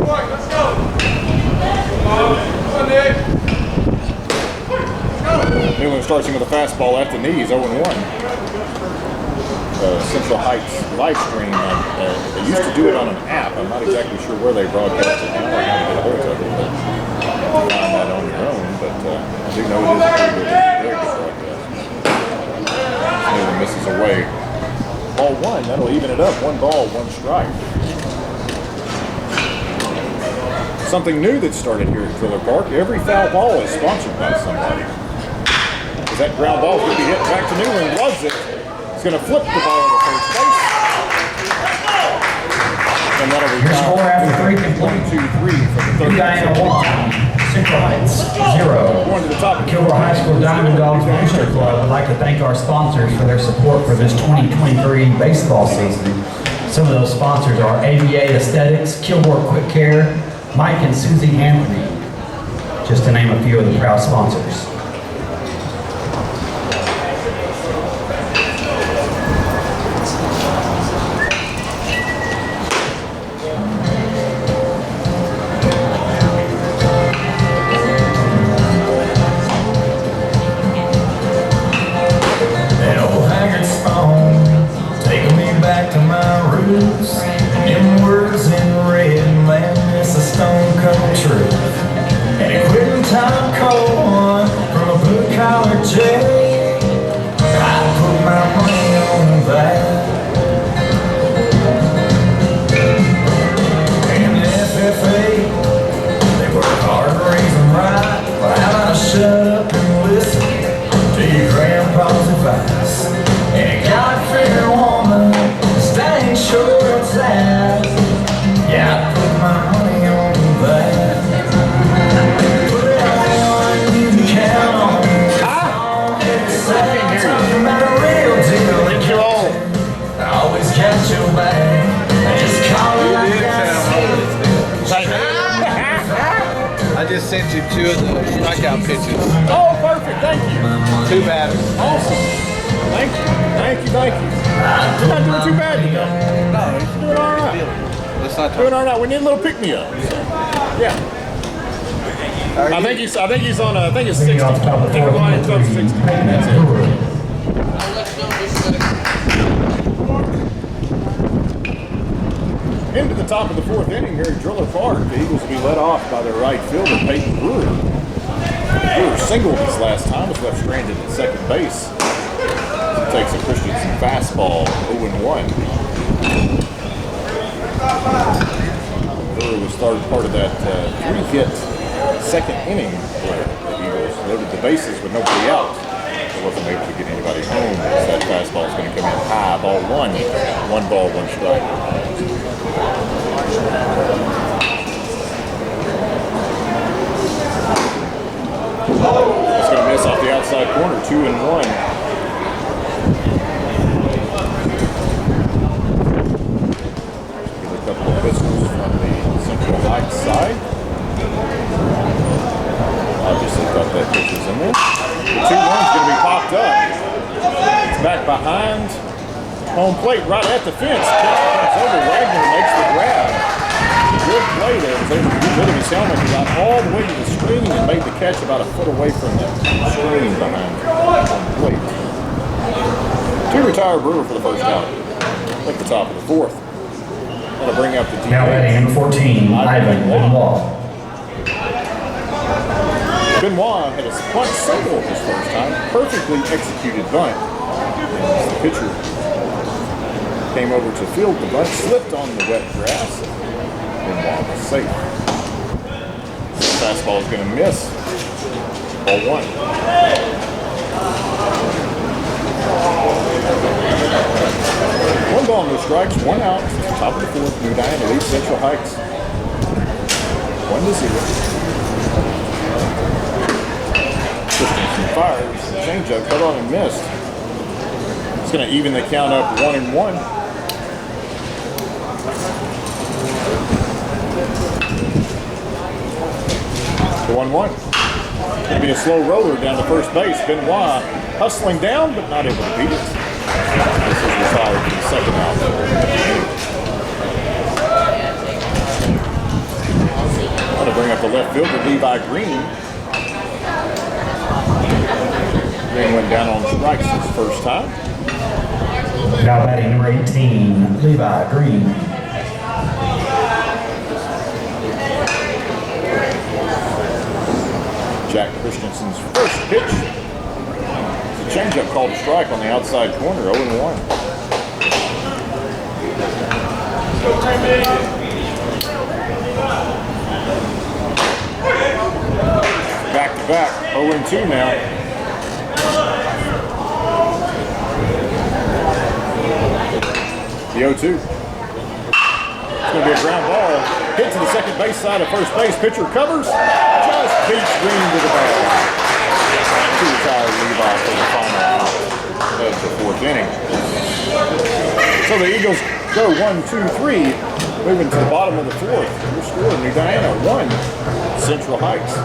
Let's go. Come on, Nick. Newland starts him with a fastball at the knees, 0-1. Central Heights live stream. They used to do it on an app. I'm not exactly sure where they broadcast it now or how to get a hold of it, but you can find that on your own. But I do know it is a pretty good, very good broadcast. Newland misses away. Ball 1, that'll even it up. 1 ball, 1 strike. Something new that started here at Triller Park. Every foul ball is sponsored by somebody. As that ground ball is going to be hit back to Newland, loves it. He's going to flip the ball to first base. And that'll be Your score after 3 complete. 1-2-3 for the third. New Diana 1, Central Heights 0. Going to the top of Kilgore High School Diamond Dogs Booster Club would like to thank our sponsors for their support for this 2023 baseball season. Some of those sponsors are ABA Aesthetics, Kilgore Quick Care, Mike and Susie Anthony, just to name a few of the proud sponsors. Sent you 2 of the strikeout pitches. Oh, perfect. Thank you. 2 batters. Awesome. Thank you. Thank you. Thank you. You're not doing too bad today. No, You're doing all right. let's not Doing talk. all right. We need a little pick-me-up. Yeah. I think he's on. I think it's 60. Leading off the top of the Keep it fourth, going until number 3, 60. Peyton That's it. Brewer. Into the top of the 4th inning here at Driller Park. The Eagles will be led off by their right fielder, Peyton Brewer. Brewer singled his last time, was left stranded at second base. He takes a Christensen fastball, 0-1. Brewer was started part of that 3-hit second inning where the Eagles loaded the bases with nobody out. They wasn't able to get anybody home as that fastball is going to come in high. Ball 1. 1 ball, 1 strike. It's going to miss off the outside corner, 2-1. Get a couple of pistols from the Central Heights side. Obviously got that pitcher's in there. The 2-1's going to be popped up. It's back behind home plate, right at the fence. Catch comes over. Wagner makes the grab. Good play there. Was able to get rid of his helmet. He got all the way to the screen and made the catch about a foot away from the screen behind home plate. 2 retire Brewer for the first out at the top of the 4th. That'll bring up the DH. Now batting number 14, Ivan Benoit. Benoit had a bunt single his first time. Perfectly executed bunt. As the pitcher came over to field the bunt, slipped on the wet grass. Benoit was safe. The fastball is going to miss. Ball 1. One ball, no strikes, 1 out. Top of the 4th. New Diana leads Central Heights 1-0. Christensen fires. Changeup cut on and missed. It's going to even the count up 1-1. The 1-1. It'll be a slow roller down to first base. Benoit hustling down, but not able to beat it. This is retired for the second out. Want to bring up the left fielder, Levi Green. Green went down on strikes his first time. Now batting number 18, Levi Green. Jack Christensen's first pitch. It's a changeup called a strike on the outside corner, 0-1. Back to back, 0-2 now. The 0-2. It's going to be a ground ball. Hit to the second base side of first base. Pitcher covers. Just beats Green to the bag. To retire Levi for the final out of the fourth inning. So the Eagles go 1-2-3, moving to the bottom of the fourth. Your score, New Diana 1, Central Heights 0.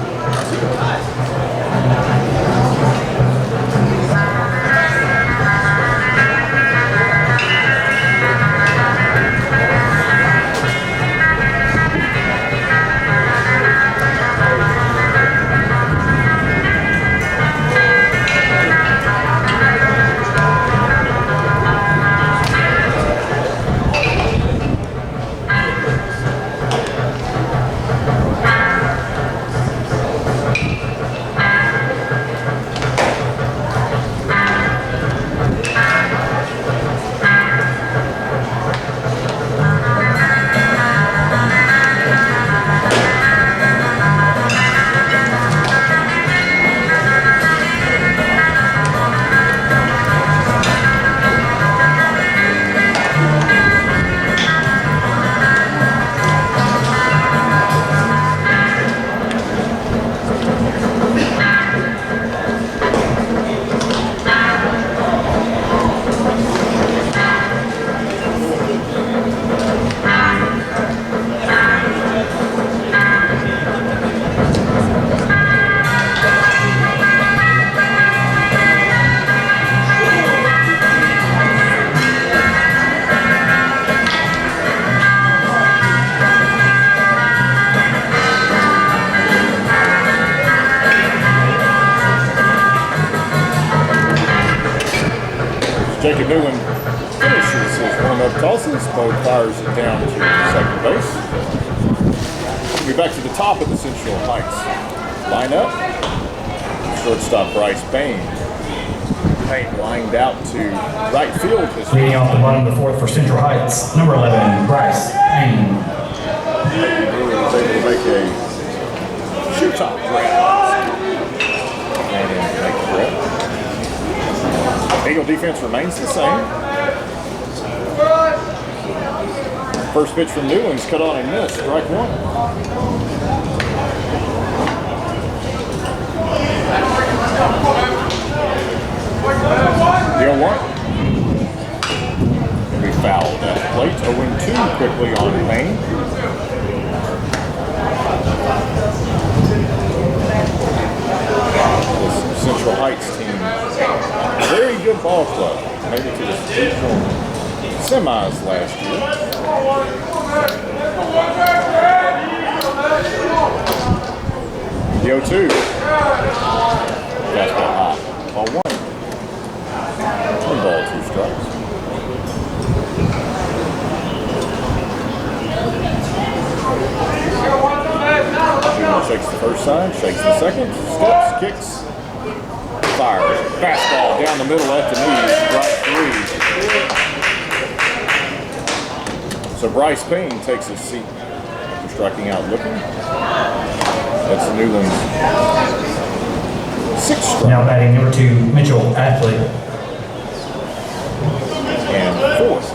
Jacob Newland finishes his warm-up tosses. Bo fires it down to second base. We'll be back to the top of the Central Heights lineup. Shortstop Bryce Payne. Payne lined out to right field. Leading off the bottom of the fourth for Central Heights, number 11, Bryce Payne. Brewer was able to make a shoe top grab. And make the grab. Eagle defense remains the same. First pitch from Newlands, cut on and missed. Strike one. The 0-1. Be fouled at the plate. 0-2 quickly on Payne. This Central Heights team, very good ball club. Made it to the regional semis last year. The 0-2. Fastball high. Ball one. 1 ball, 2 strikes. Shakes the first side, shakes the second, steps, kicks, fires. Fastball down the middle at the knees, strike 3. So Bryce Payne takes his seat after striking out looking. That's Newland's 6th strike. Now batting number 2, Mitchell Athley. And 4th.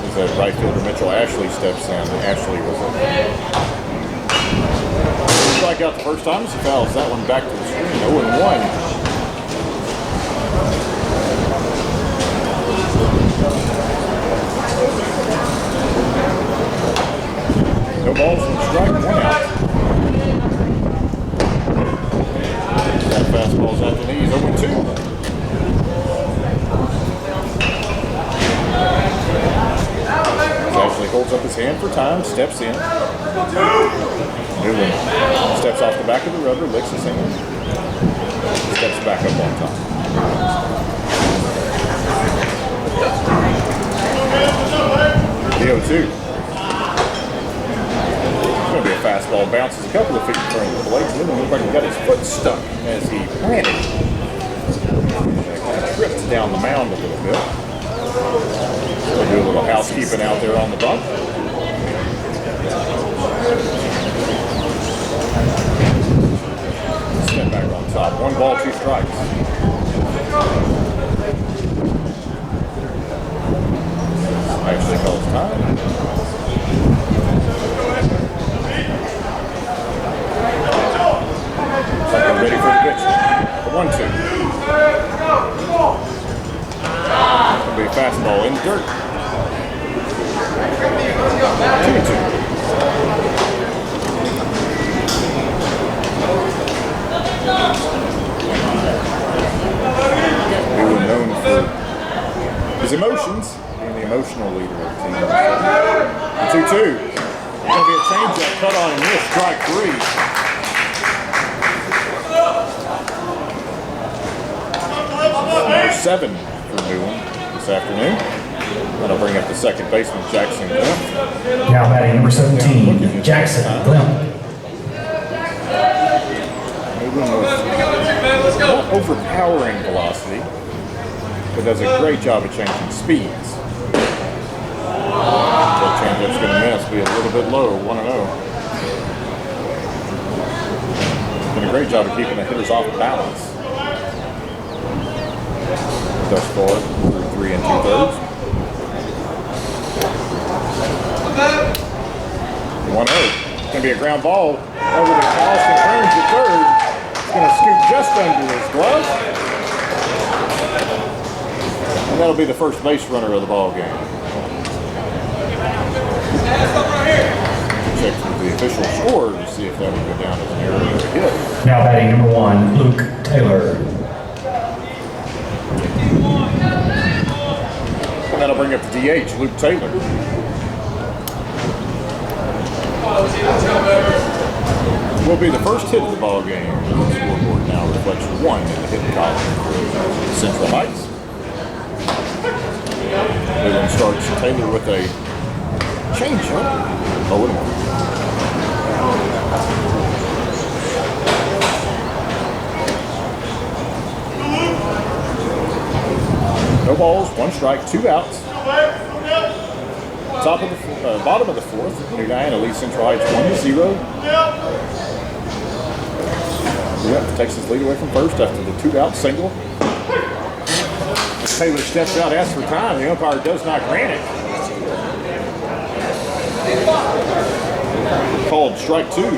As that right fielder Mitchell Ashley steps in. Ashley was a strike out the first time as he fouls that one back to the screen. 0-1. No balls, 1 strike, 1 out. for time, steps in. Newland steps off the back of the rubber, licks his hand. Steps back up on top. The 0-2. It's going to be a fastball. Bounces a couple of feet in front of the plate. Newland looks like he got his foot stuck as he planted. Kind of tripped down the mound a little bit. We'll do a little housekeeping out there on the bump. Step back on top. 1 ball, 2 strikes. Actually calls time. Looks like I'm ready for the pitch. The 1-2. It'll be a fastball in the dirt. 2-2. He was known for his emotions, being the emotional leader of the team. The 2-2. Going to be a changeup cut on and miss, strike 3. Number 7 for Newland this afternoon. That'll bring up the second baseman, Jackson Glimp. Now batting number 17, Jackson Glimp. Newland with not overpowering velocity, but does a great job of changing speeds. That changeup's going to miss, be a little bit low, 1-0. Done a great job of keeping the hitters off balance. Thus far, through 3 2/3. 1-0. It's going to be a ground ball over to Austin Burns at third. It's going to scoot just under his glove. And that'll be the first base runner of the ball game. Check the official score to see if that would go down as an error or a hit. Now batting number 1, Luke Taylor. And that'll bring up the DH, Luke Taylor. Will be the first hit of the ball game. The scoreboard now reflects 1 in the hit column for Central Heights. Newland starts Taylor with a changeup. 0-1. No balls, 1 strike, 2 outs. Bottom of the 4th, New Diana leads Central Heights 1-0. Yep, takes his lead away from first after the 2-out single. As Taylor steps out, asks for time. The umpire does not grant it. Called strike 2. 0-2.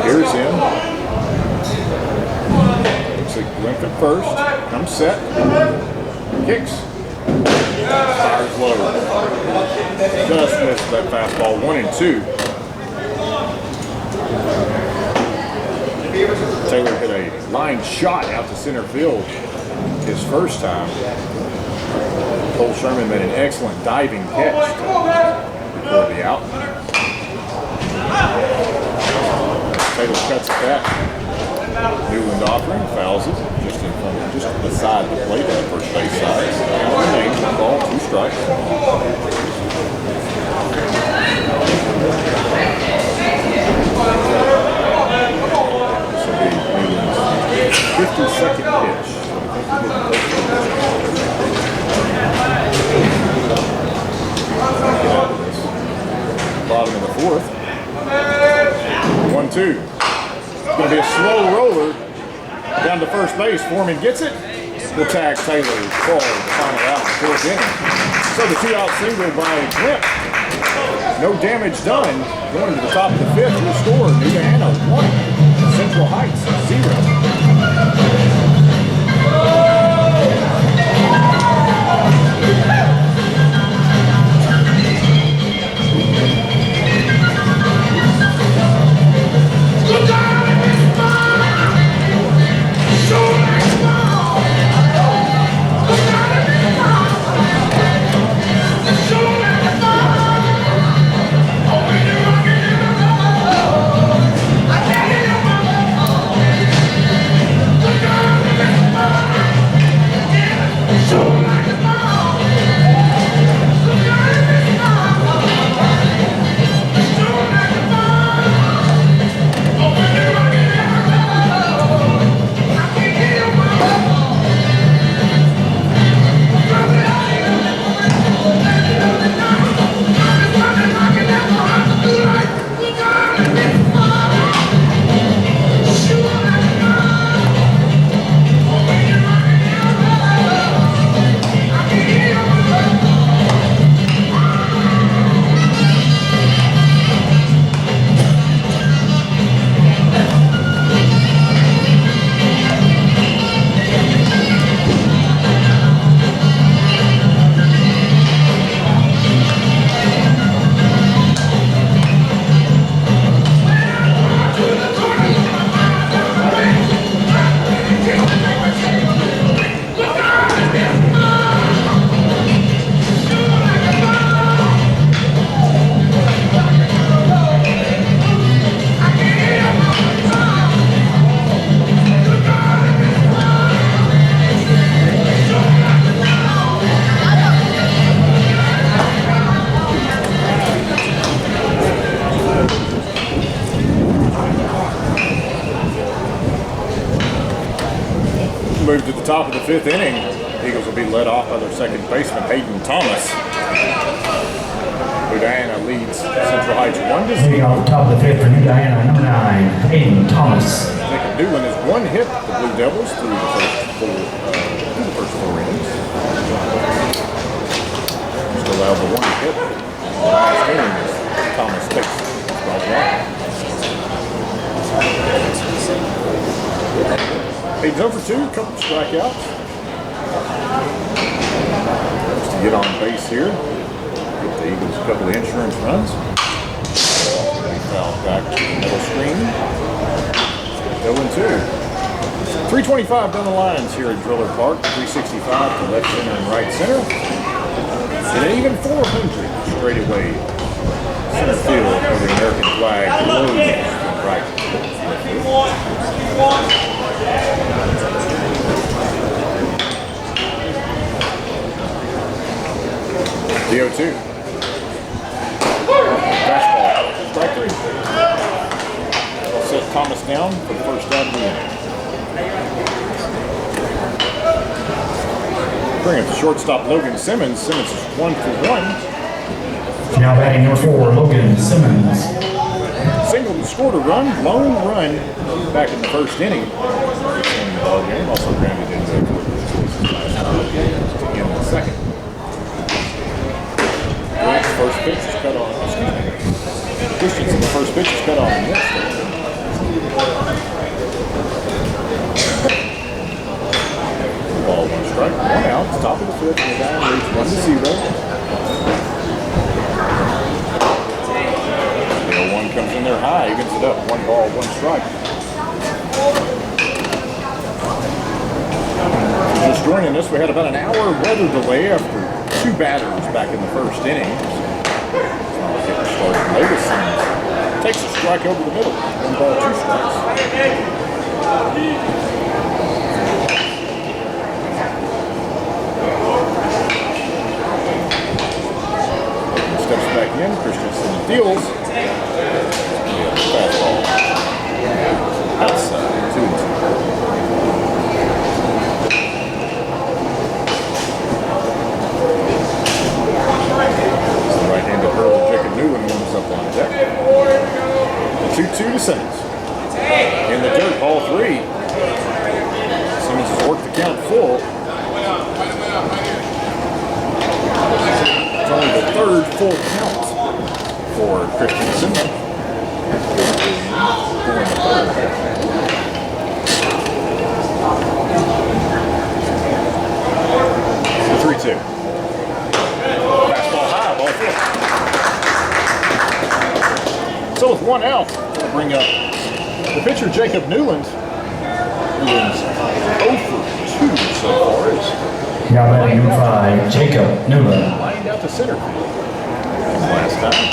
Here's him. Looks like Glimp at first. Comes set. Kicks. Fires low. Just missed that fastball. 1-2. Taylor hit a line shot out to center field his first time. Cole Sherman made an excellent diving catch to record the out. Taylor cuts at that. Newland offering, fouls it just in front, just beside the plate on the first base side. Remains 1 ball, 2 strikes. This will be Newland's 52nd pitch. Bottom of the 4th. 1-2. It's going to be a slow roller down to first base. Foreman gets it. We'll tag Taylor forward the final out in the 4th inning. So the 2-out single by Glimp. No damage done. Going to the top of the 5th, we'll score New Diana 1, Central Heights 0. Show top of the 5th inning. Eagles will be led off by their second baseman, Hayden Thomas. New Diana leads Central Heights 1-0. Hitting off the top of the 5th for New Diana, number 9, Hayden Thomas. Jacob Newland has one hit for the Blue Devils through the first 4 innings. Just allowed the 1 hit. The last inning as Thomas takes strike 1. Hayden's over 2, a couple strikeouts. Just to get on base here. Get the Eagles a couple of insurance runs. Foul back to the middle screen. 0-2. 325 down the lines here at Driller Park. 365 to left center and right center. And an even 400 straight away. Center field where the American flag blows right. The 0-2. Fastball. Strike 3. Set Thomas down for the first out of the inning. Bring up to shortstop Logan Simmons. Simmons is 1 for 1. Now batting number 4, Logan Simmons. Singled and scored a run, lone run back in the first inning. In the ball game, also grounded into the second. First pitch is cut on. Christensen, the first pitch is cut on. Ball 1 strike, 1 out. Top of the 5th, and the guy leads 1-0. The 0-1 comes in there high, evens it up. 1 ball, 1 strike. Just joining us, we had about an hour weather delay after 2 batters back in the first inning. Davis takes a strike over the middle. 1 ball, 2 strikes. Steps back in. Christensen deals. Fastball. Outside. 2-2. Right-handed hurler Jacob Newland warms up on deck. 2-2 to Simmons. In the dirt, ball 3. Simmons has worked the count full. It's only the 3rd full count for Christensen. Going the 3rd. 3-2. So with 1 out, we'll bring up the pitcher Jacob Newland, who is 0 for 2 so far. Now batting number 5, Jacob Newland. Lined out to center field. Last time,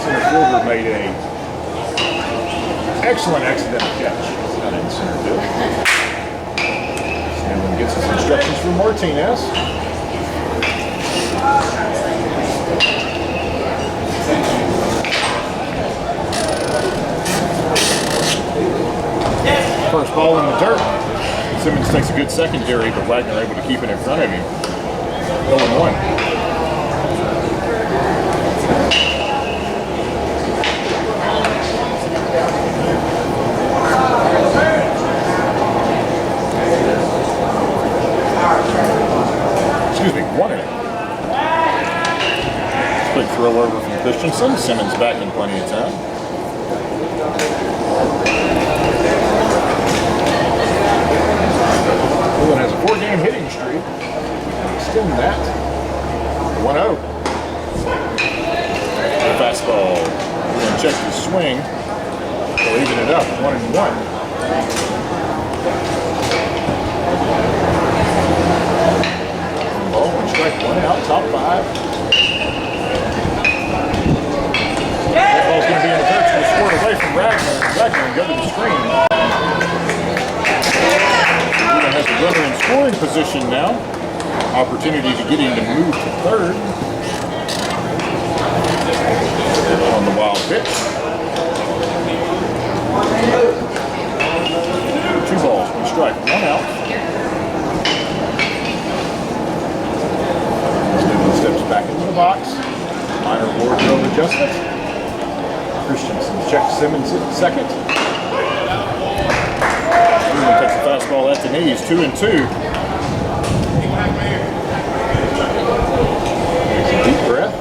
center fielder made a excellent accidental catch out in center field. Newland gets his instructions from Martinez. First ball in the dirt. Simmons takes a good secondary, but Wagner able to keep it in front of him. 0-1. Excuse me, 1-0. Quick throw over from Christensen. Simmons back in plenty of time. Newland has a 4-game hitting streak. Extend that. 1-0. Fastball. Newland checks his swing. They'll even it up. 1-1. Ball, 1 strike, 1 out. Top 5. That ball's going to be in the dirt. It's going to squirt away from Wagner. Wagner and go to the screen. Has the runner in scoring position now. Opportunity to get him to move to 3rd. On the wild pitch. 2 balls, 1 strike, 1 out. box. Minor wardrobe adjustment. Christensen checks Simmons at second. Freeman takes a fastball at the knees, 2-2. Takes a deep breath.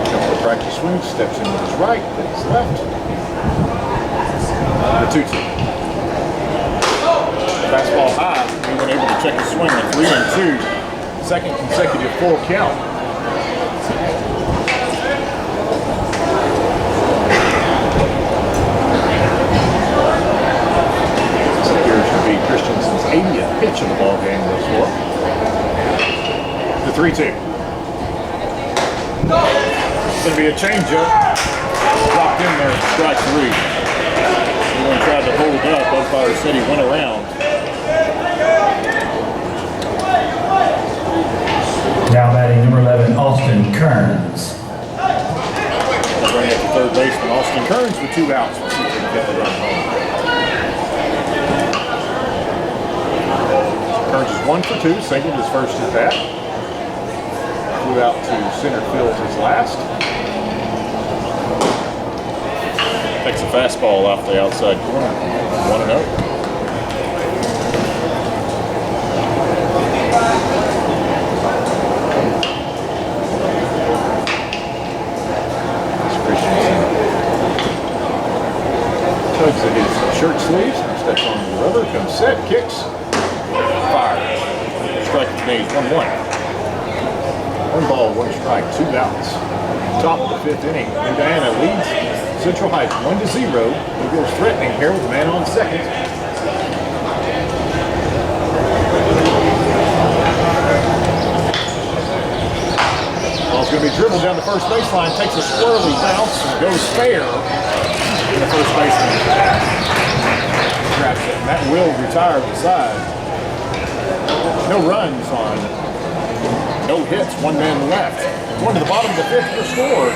Comes to practice swing, steps in with his right, then his left. The 2-2. Fastball high, he been able to check his swing at 3-2. Second consecutive full count. This appears to be Christensen's 80th pitch of the ball game thus far. The 3-2. It's going to be a changeup. Dropped in there, strike three. Everyone tried to hold up. Umpire said he went around. Now batting number 11, Austin Kearns. They'll bring it to third baseman Austin Kearns with 2 outs. We'll see if they can get the run home. Kearns is 1 for 2, singled his first at bat. Flew out to center field his last. Takes a fastball off the outside corner. 1-0. Tugs at his shirt sleeves, steps on the rubber, comes set, kicks, fires. Strike at the knees, 1-1. 1 ball, 1 strike, 2 outs. Top of the 5th inning, Indiana leads Central Heights 1-0. Eagles threatening here with a man on second. Ball's going to be dribbled down the first baseline, takes a swirly bounce, and goes fair. The first baseman traps it, and that will retire the side. No runs on, no hits, 1 man left. Going to the bottom of the 5th for score.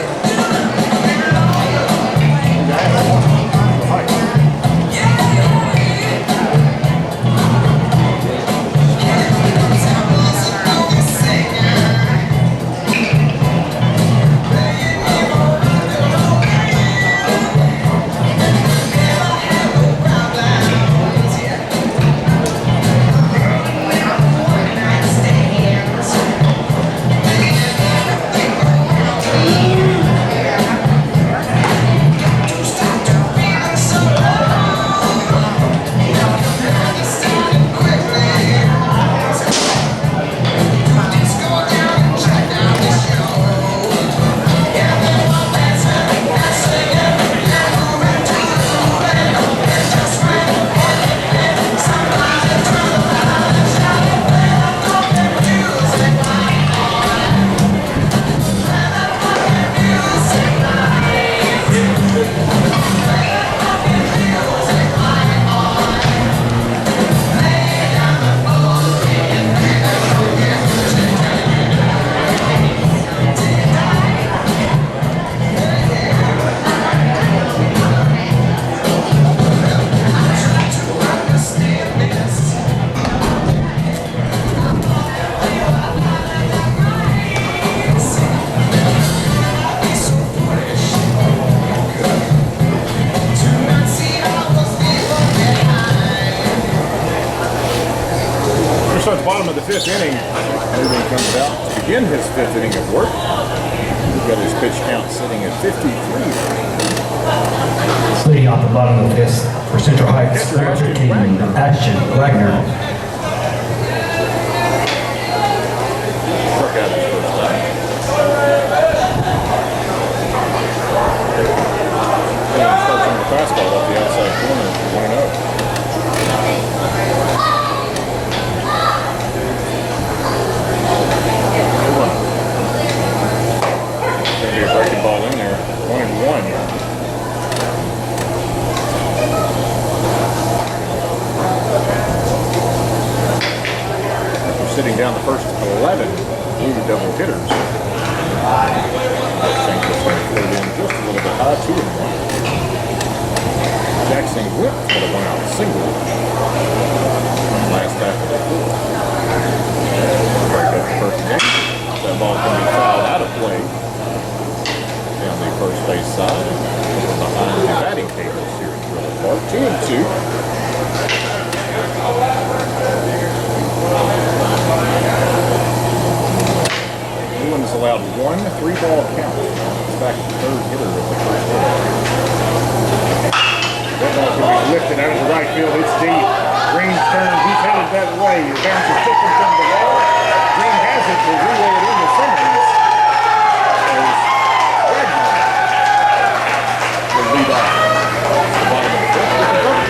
So at the bottom of the 5th inning, Newman comes out to begin his 5th inning of work. He's got his pitch count sitting at 53. Leading off the bottom of the 5th for Central Heights, Ashton Wagner. Struck out his first time. And starts on the fastball off the outside corner for 1-0. Be a breaking ball in there, 1-1. After sitting down the first 11 blue double hitters. St. Louis put it in just a little bit high, 2-1. Jackson whipped for the 1-out single. Last half of the fourth. Break up the first inning. That ball can be fouled out of play down the first base side. Behind the batting cages here at Trailer Park. 2-2. Newland is allowed 1 3-ball count. He's back to the third hitter of the first inning. That ball can be lifted out of the right field. It's deep. Green's turn. He's headed that way. It bounces tipping from the wall. Green has it. Will relay it into Simmons. As Wagner will lead off. The bottom of the fifth with the double.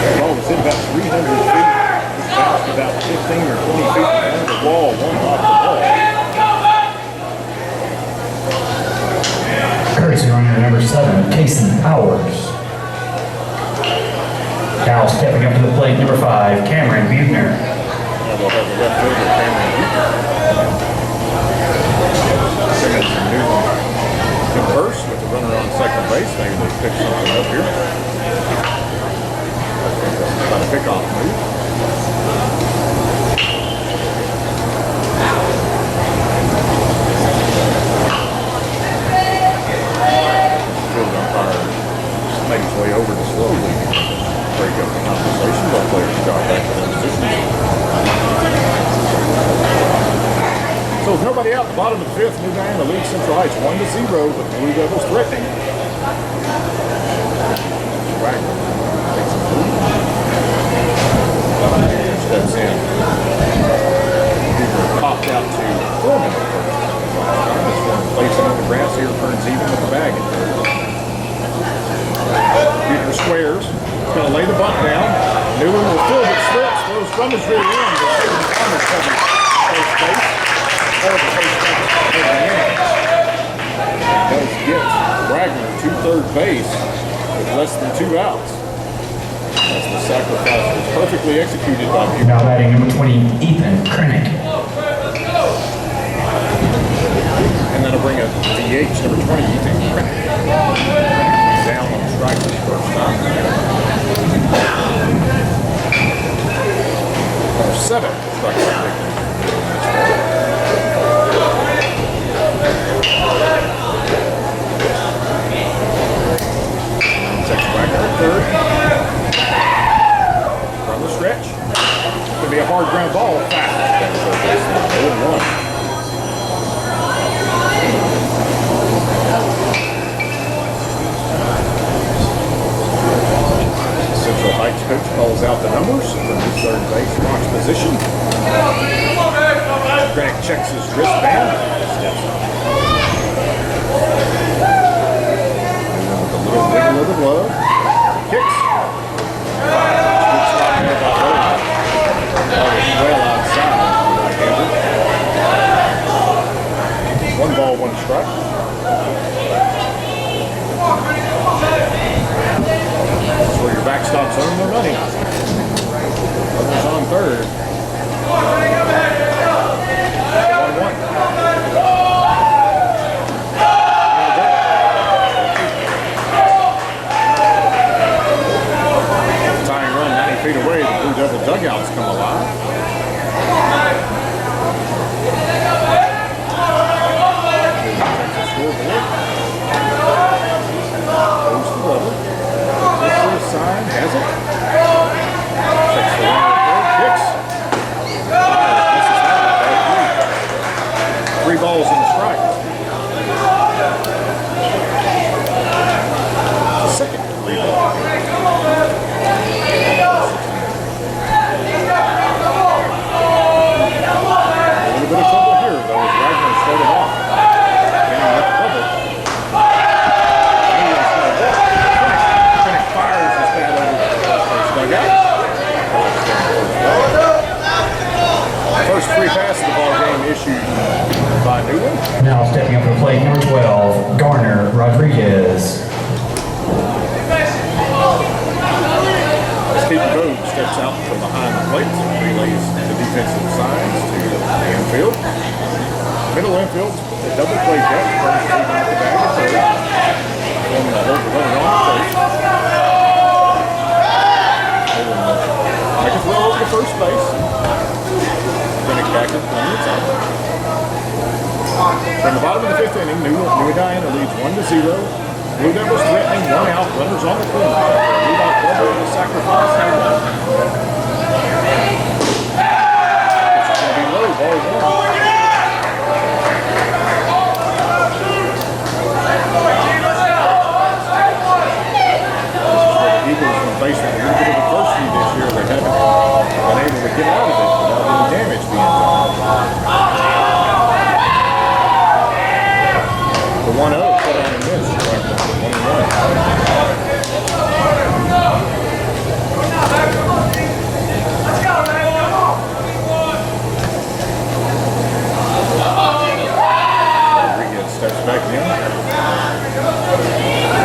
The ball was hit about 300 feet. It bounced about 15 or 20 feet behind the wall. One off the ball. Courtesy runner number 7, Casey Powers. Now stepping up to the plate, number 5, Cameron Buechner. Now we'll have the left fielder, Cameron Buechner. Simmons and Newland converse with the runner on second base. Maybe they pick something up here. I think that's about a pickoff move. Field umpire just made his way over to slowly break up the conversation. Both players got back to their positions. So with nobody out, the bottom of the fifth, New Diana leads Central Heights 1-0, with the Blue Devils threatening. Wagner takes a lead. Steps in. Buechner popped out to Foreman at first. This one plays it on the grass here, turns even with the bag at third. Buechner squares. He's going to lay the bunt down. Newland will field it, slips, throws from his rear end. But Hayden Thomas covers first base. Or the first base of the inning. Does get Wagner to third base with less than 2 outs. As the sacrifice was perfectly executed by Buechner. Now batting number 20, Ethan Krennick. And that'll bring a DH, number 20, Ethan Krennick. Down on strike for the first time. Number 7, strike rate. Takes Wagner at third. From the stretch. Could be a hard ground ball. Foul. 0-1. Central Heights coach calls out the numbers from his third base box position. Krennick checks his wristband. Steps up. And then with a little wiggle of the glove, kicks. Good spot there by Logan. Ball is well outside. Right-handed. 1 ball, 1 strike. That's where your backstops earn their money. Runners on third. 1-1. Tying run 90 feet away, the Blue Devil dugouts come alive. Scoreboard. Goes to Glover. Sign, has it. Checks the runner at third, kicks. 3 balls and a strike. Second 3 ball. A little bit of trouble here, though, as Wagner started off. Down left cover. First free pass of the ball game issued by Newland. Now stepping up to the plate, number 12, Garner Rodriguez. Stephen Bode steps out from behind the plate, relays the defensive signs to the infield. Middle infield, the double play deck, turns even at the bag of third. Forming a hold the runner on first. Make a throw over to first base. Brennick Packer playing the top. From the bottom of the fifth inning, New Diana leads 1-0. Blue Devils threatening, 1 out, runners on the corner. Lead off double with a sacrifice. It's going to be low, ball 1. Eagles, when facing a little bit of adversity this year, they haven't been able to get out of it without any damage being done. The 1-0 put on a miss, right? 1-1. Rodriguez steps back in.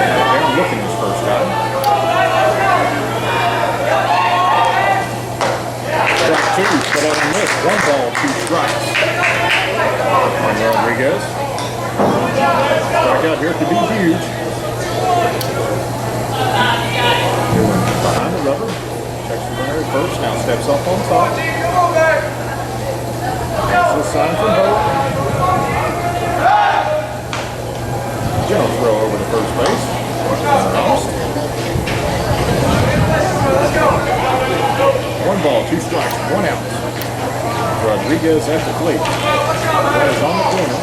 They're looking his first time. Strike 2, put out a miss. 1 ball, 2 strikes. On Rodriguez. Strikeout here could be huge. Behind the rubber. Checks the runner at first. Now steps up on top. That's the sign from Bo. Gentle throw over to first base. 1 ball, 2 strikes, 1 out. Rodriguez at the plate. Runners on the corner.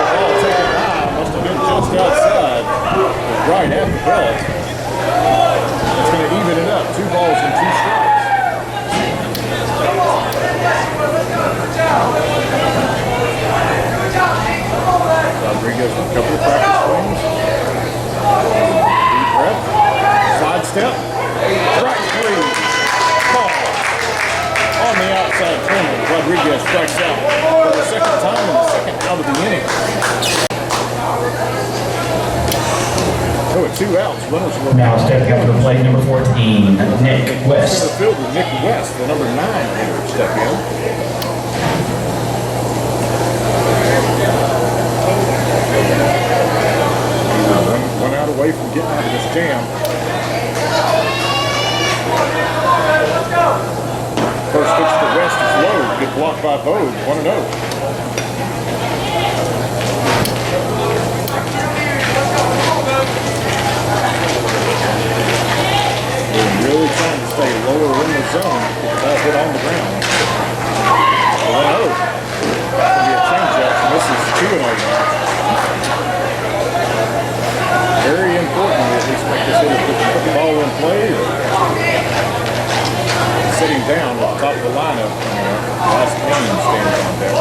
Ball taken high, must have been just outside. Right at the belt. It's going to even it up. 2 balls and 2 strikes. Rodriguez with a couple of practice swings. Deep breath. Side step. Strike 3. Ball. On the outside corner, Rodriguez strikes out for the second time in the second out of the inning. So at 2 outs, runners will Now stepping up to the plate, number 14, Nick West. Center fielder Nick West, the number 9 hitter, step in. One out away from getting out of this jam. First pitch to West is low. Good block by Bode. 1-0. They're really trying to stay lower in the zone to get the ball hit on the ground. 1-0. That's going to be a changeup, and this is 2-0. Very important that we expect this hitter to put the ball in play or sitting down at the top of the lineup. Last inning stands on deck.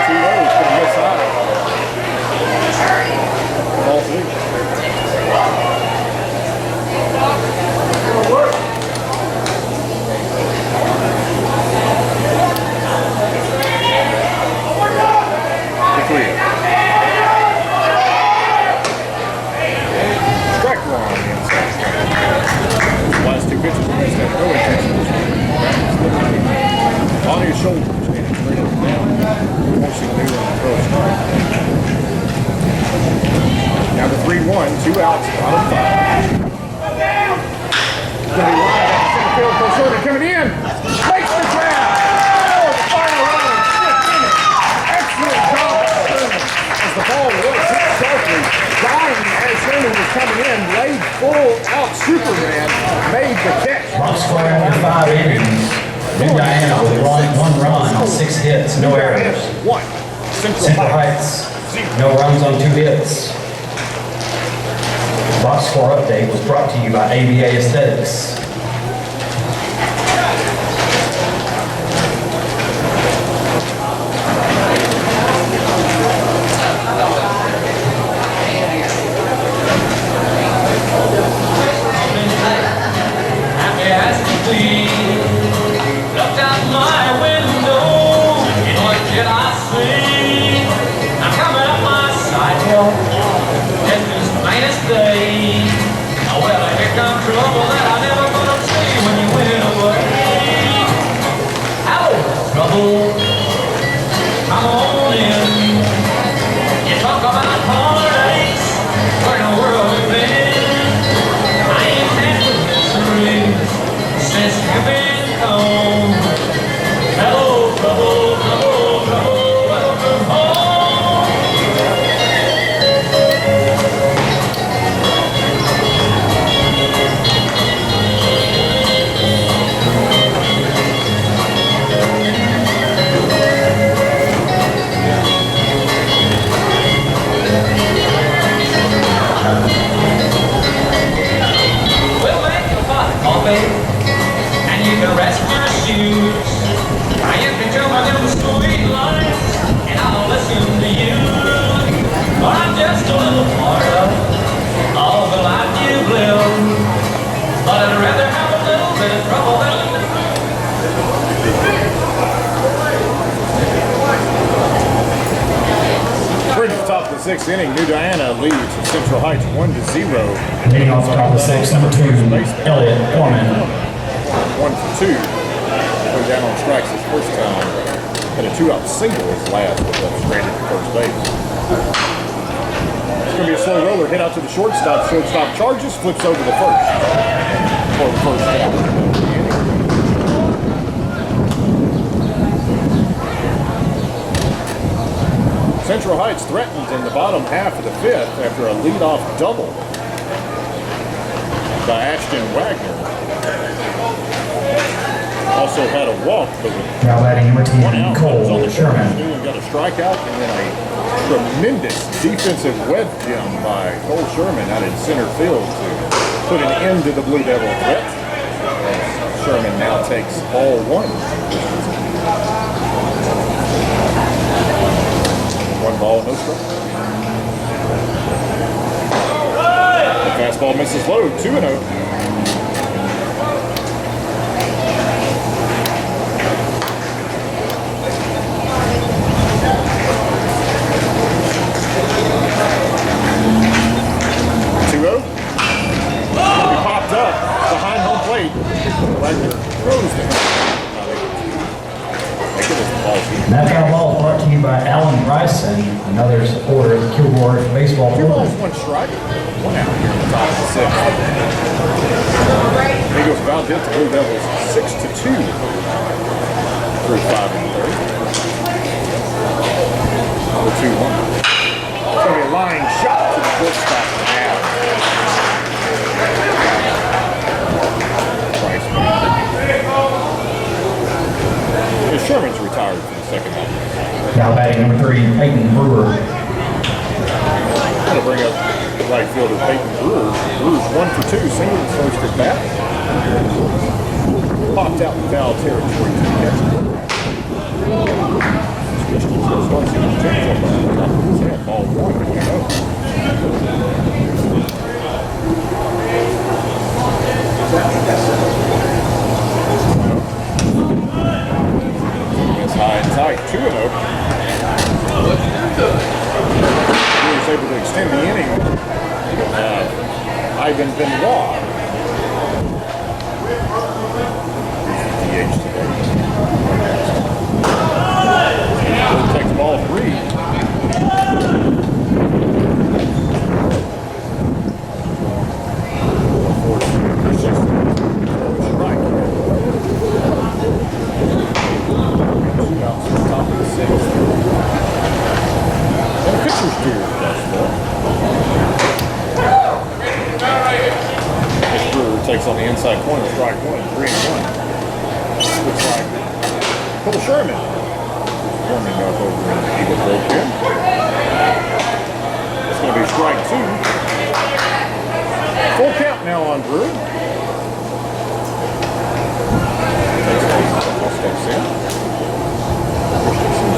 2-0 is going to miss high. Ball 3. Strike 1 on the inside. Last 2 pitches when they step no intention. On his shoulders and it's straight up down. Forcing the new one to throw a strike. Now the 3-1, 2 outs, bottom 5. It's going to be lined up in center field for short and coming in. Makes the grab. Oh, the final run of 6th inning. Excellent job by Sherman. As the ball was hit sharply, dying as Sherman was coming in, laid full out Superman, made the catch. Box score after 5 innings. New Diana with 1 run on 6 hits, no errors. 1. Central Heights, no runs on 2 hits. Box score update was brought to you by ABA Aesthetics. Looked out my window, and what did I see? I'm coming up my sidewalk, it's this latest day. Oh, well, here comes trouble that I never gonna see when you went away. Hello, trouble, come on in. the sixth inning, New Diana leads Central Heights 1-0. Leading off the top of the sixth, number 2, Elliot Foreman. 1 for 2. Went down on strikes his first time. Had a 2-out single his last, but stranded at first base. It's going to be a slow roller, hit out to the shortstop. Shortstop charges, flips over the first. For the first out. Central Heights threatened in the bottom half of the fifth after a leadoff double by Ashton Wagner. Also had a walk, but with Now batting number 10, 1 out, Cole on the Sherman. got a strikeout, and then a tremendous defensive web gem by Cole Sherman out in center field to put an end to the Blue Devil threat. As Sherman now takes all 1. 1 ball, no strike. The fastball misses low, 2-0. 2-0. He popped up behind home plate. Wagner throws the That foul ball brought to you by Alan Bryson, another supporter of the Kilgore Baseball 2 balls, Program. 1 strike. 1 out here in the top of the sixth. Eagles about hit the Blue Devils 6-2 through 5 and 3rd. 2-1. It's going to be a line shot to the shortstop and a half. Sherman's retired for the second half. Now batting number 3, Peyton Brewer. Going to bring up right fielder Peyton Brewer. Brewer's 1 for 2, single his first at bat. Popped out in foul territory to the catcher. Switched to the first one, ball 1, 1-0. It's high and tight, 2-0. He was able to extend the inning. Ivan Benoit. DH today. Takes ball 3. Top of the sixth. And a pitcher's duel thus far. This Brewer takes on the inside corner, strike 1, 3-1. Looks like Cole Sherman warming up over in the Eagle bullpen. It's going to be strike 2. Full count now on Brewer. Steps in.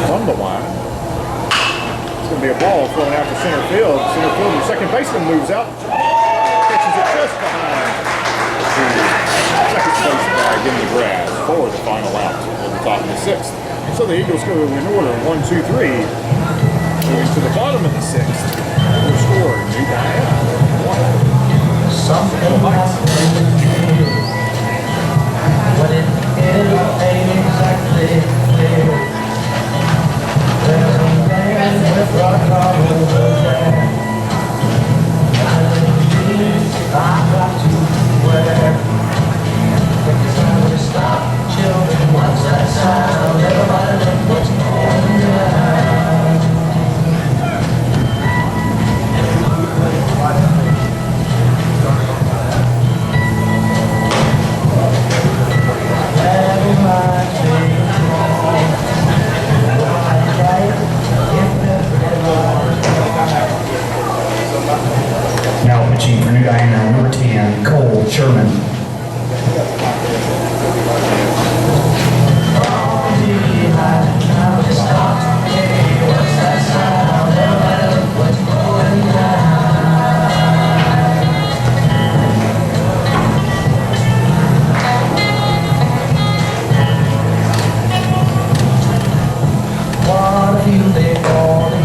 From the line. It's going to be a ball thrown out to center field. Center fielder, second baseman moves out. Catches it just behind the second base guy getting the grass for the final out at the top of the sixth. So the Eagles go in order 1, 2, 3. Moving to the bottom of the sixth. Who scored? New Diana. 1. Something but it ain't exactly clear. There's a man with rock all over there. I've got to wear. Because I will stop children. What's that sound? Everybody look what's going down. Now pitching for New Diana, number 10, Cole Sherman. What if you they call it?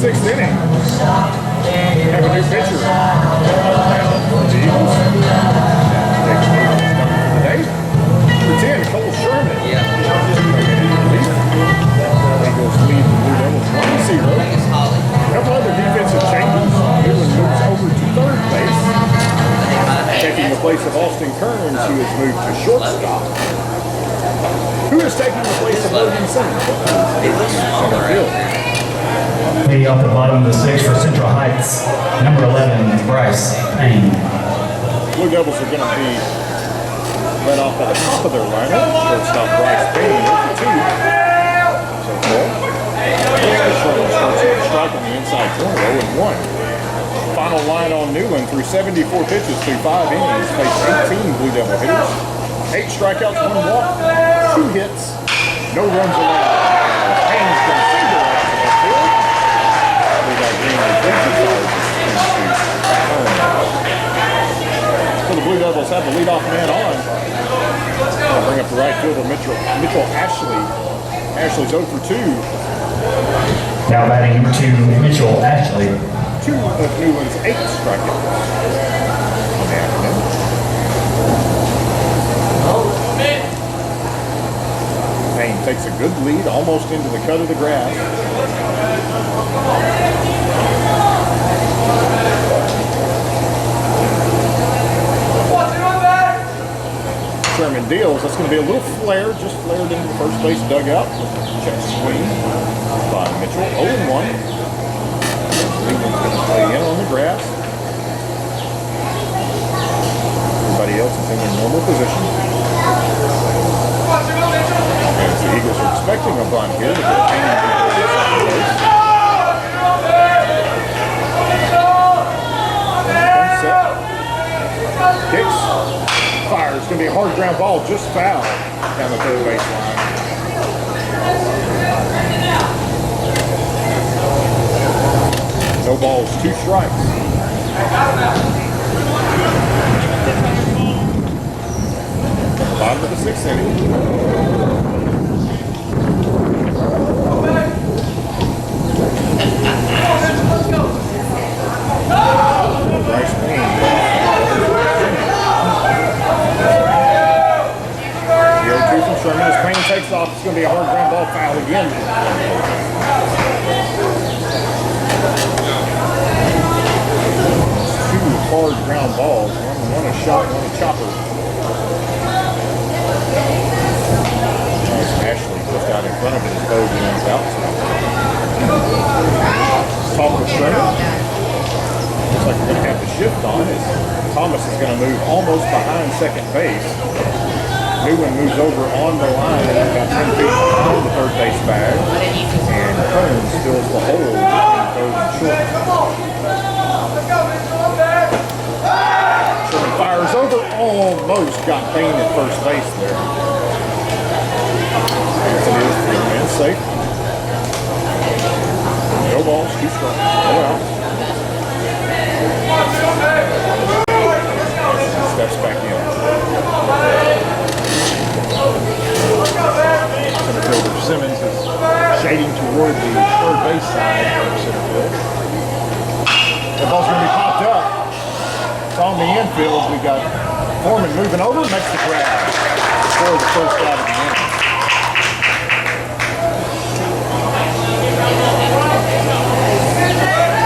sixth inning. Have a new pitcher. For the Eagles. Today. Number 10, Cole Sherman. Eagles lead the Blue Devils 1-0. A couple other defensive changes. Newland moves over to third base. Taking the place of Austin Kearns, who has moved to shortstop. Who is taking the place of Logan Simmons? Center field. Leading off the bottom of the sixth for Central Heights, number 11, Bryce Payne. Blue Devils are going to be led off at the top of their lineup. Shortstop Bryce Payne, 0 for 2. So far. Sherman starts with a strike on the inside corner, 0-1. Final line on Newland through 74 pitches through 5 innings. Faced 18 Blue Devil hitters. 8 strikeouts, 1 walk, 2 hits, no runs allowed. Payne's going to single out to left field. We got Greenlee So the Blue Devils have the leadoff man on. I'll bring up the right fielder, Mitchell Ashley. Ashley's 0 for 2. Now batting number 2, Mitchell Ashley. 2 of Newland's 8 strikeouts on the afternoon. Payne takes a good lead, almost into the cut of the grass. Sherman deals. That's going to be a little flare, just flared into the first base dugout. Check swing by Mitchell. 0-1. Newland's going to play in on the grass. Everybody else is in their normal position. As the Eagles are expecting a bunt here to get Payne to second base. Kicks. Fires. It's going to be a hard ground ball, just foul down the third base line. No balls, 2 strikes. Bottom of the 6th inning. Bryce Payne. 0-2 from Sherman. As Payne takes off, it's going to be a hard ground ball foul again. 2 hard ground balls. One a shot, one a chopper. Ashley just got in front of it as Bogey runs out. Top of Sherman. Looks like we're going to have the shift on as Thomas is going to move almost behind second base. Newland moves over on the line and about 10 feet behind the third base bag. And Kearns fills the hole between third and short. Sherman fires over, almost got Payne at first base there. As it is, 3-man safe. No balls, 2 strikes, no outs. Steps back in. Center fielder Simmons is shading toward the third base side of center field. The ball's going to be popped up. It's on the infield. We got Foreman moving over, makes the grab for the first out of the inning.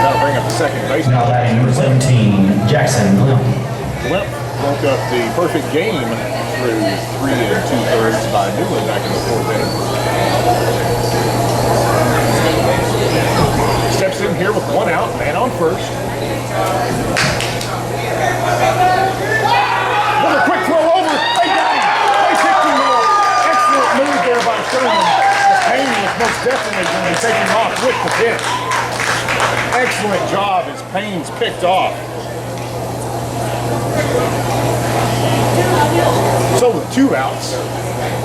That'll bring up the second base. Now batting number 17, Jackson Limp. Limp broke up the perfect game through 3 2/3 by Newland back in the 4th inning. Steps in here with 1 out, man on first. Another quick throw over. They got him. They picked him up. Excellent move there by Sherman. Payne was most definitely going to take him off with the pitch. Excellent job as Payne's picked off. So with 2 outs,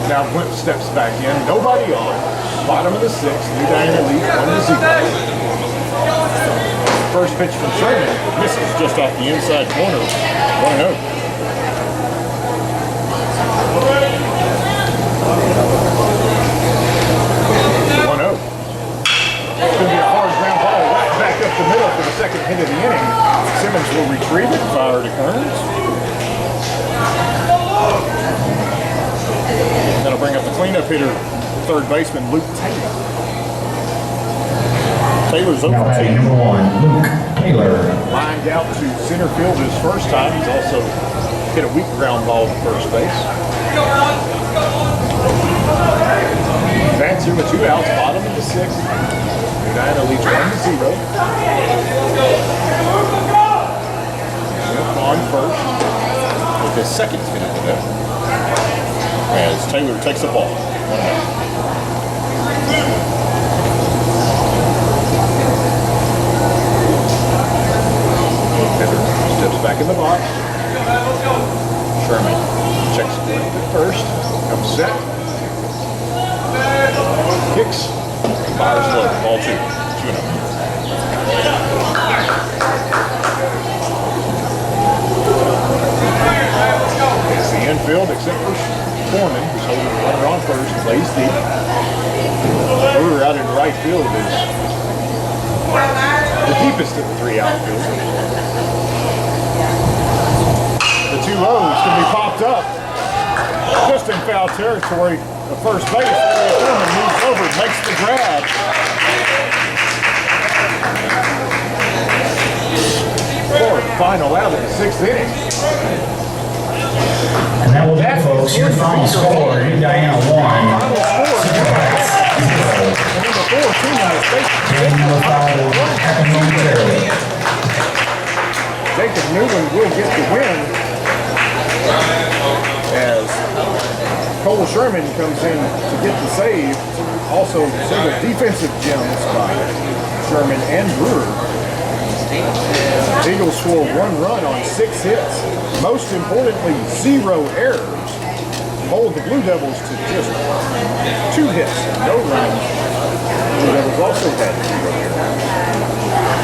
now Limp steps back in, nobody on, bottom of the 6th, New Diana lead 1-0. First pitch from Sherman, misses just off the inside corner, 1-0. It's going to be a hard ground ball. the middle for the second hit of the inning. Simmons will retrieve it, fire to Kearns. That'll bring up the cleanup hitter, third baseman Luke Taylor. Taylor's Now over batting 2. number 1, Luke Taylor. Lined out to center field his first time. He's also hit a weak ground ball to first base. Vance here with 2 outs, bottom of the 6th. United leads 1-0. Smith on first with his second spin at the net. As Taylor takes the ball. 1-0. Hitter steps back in the box. Sherman checks left at first. Comes set. Kicks. Fires low. Ball 2. 2-0. It's the infield except for Foreman, who's holding the runner on first. Plays deep. Brewer out in right field is the deepest of the 3 outfielders. The 2 lows can be popped up. Just in foul territory. The first base, Foreman moves over, makes the grab. Fourth, final out of the 6th inning. And that will do it, folks. Your final score, New Diana 1, Superbikes 0. Number 4, team in the state. Game number 5 will happen momentarily. Jacob Newland will get the win as Cole Sherman comes in to get the save. Also, several defensive gems by Sherman and Brewer. Eagles score 1 run on 6 hits. Most importantly, 0 errors. Hold the Blue Devils to just 2 hits, no runs. Blue Devils also had 0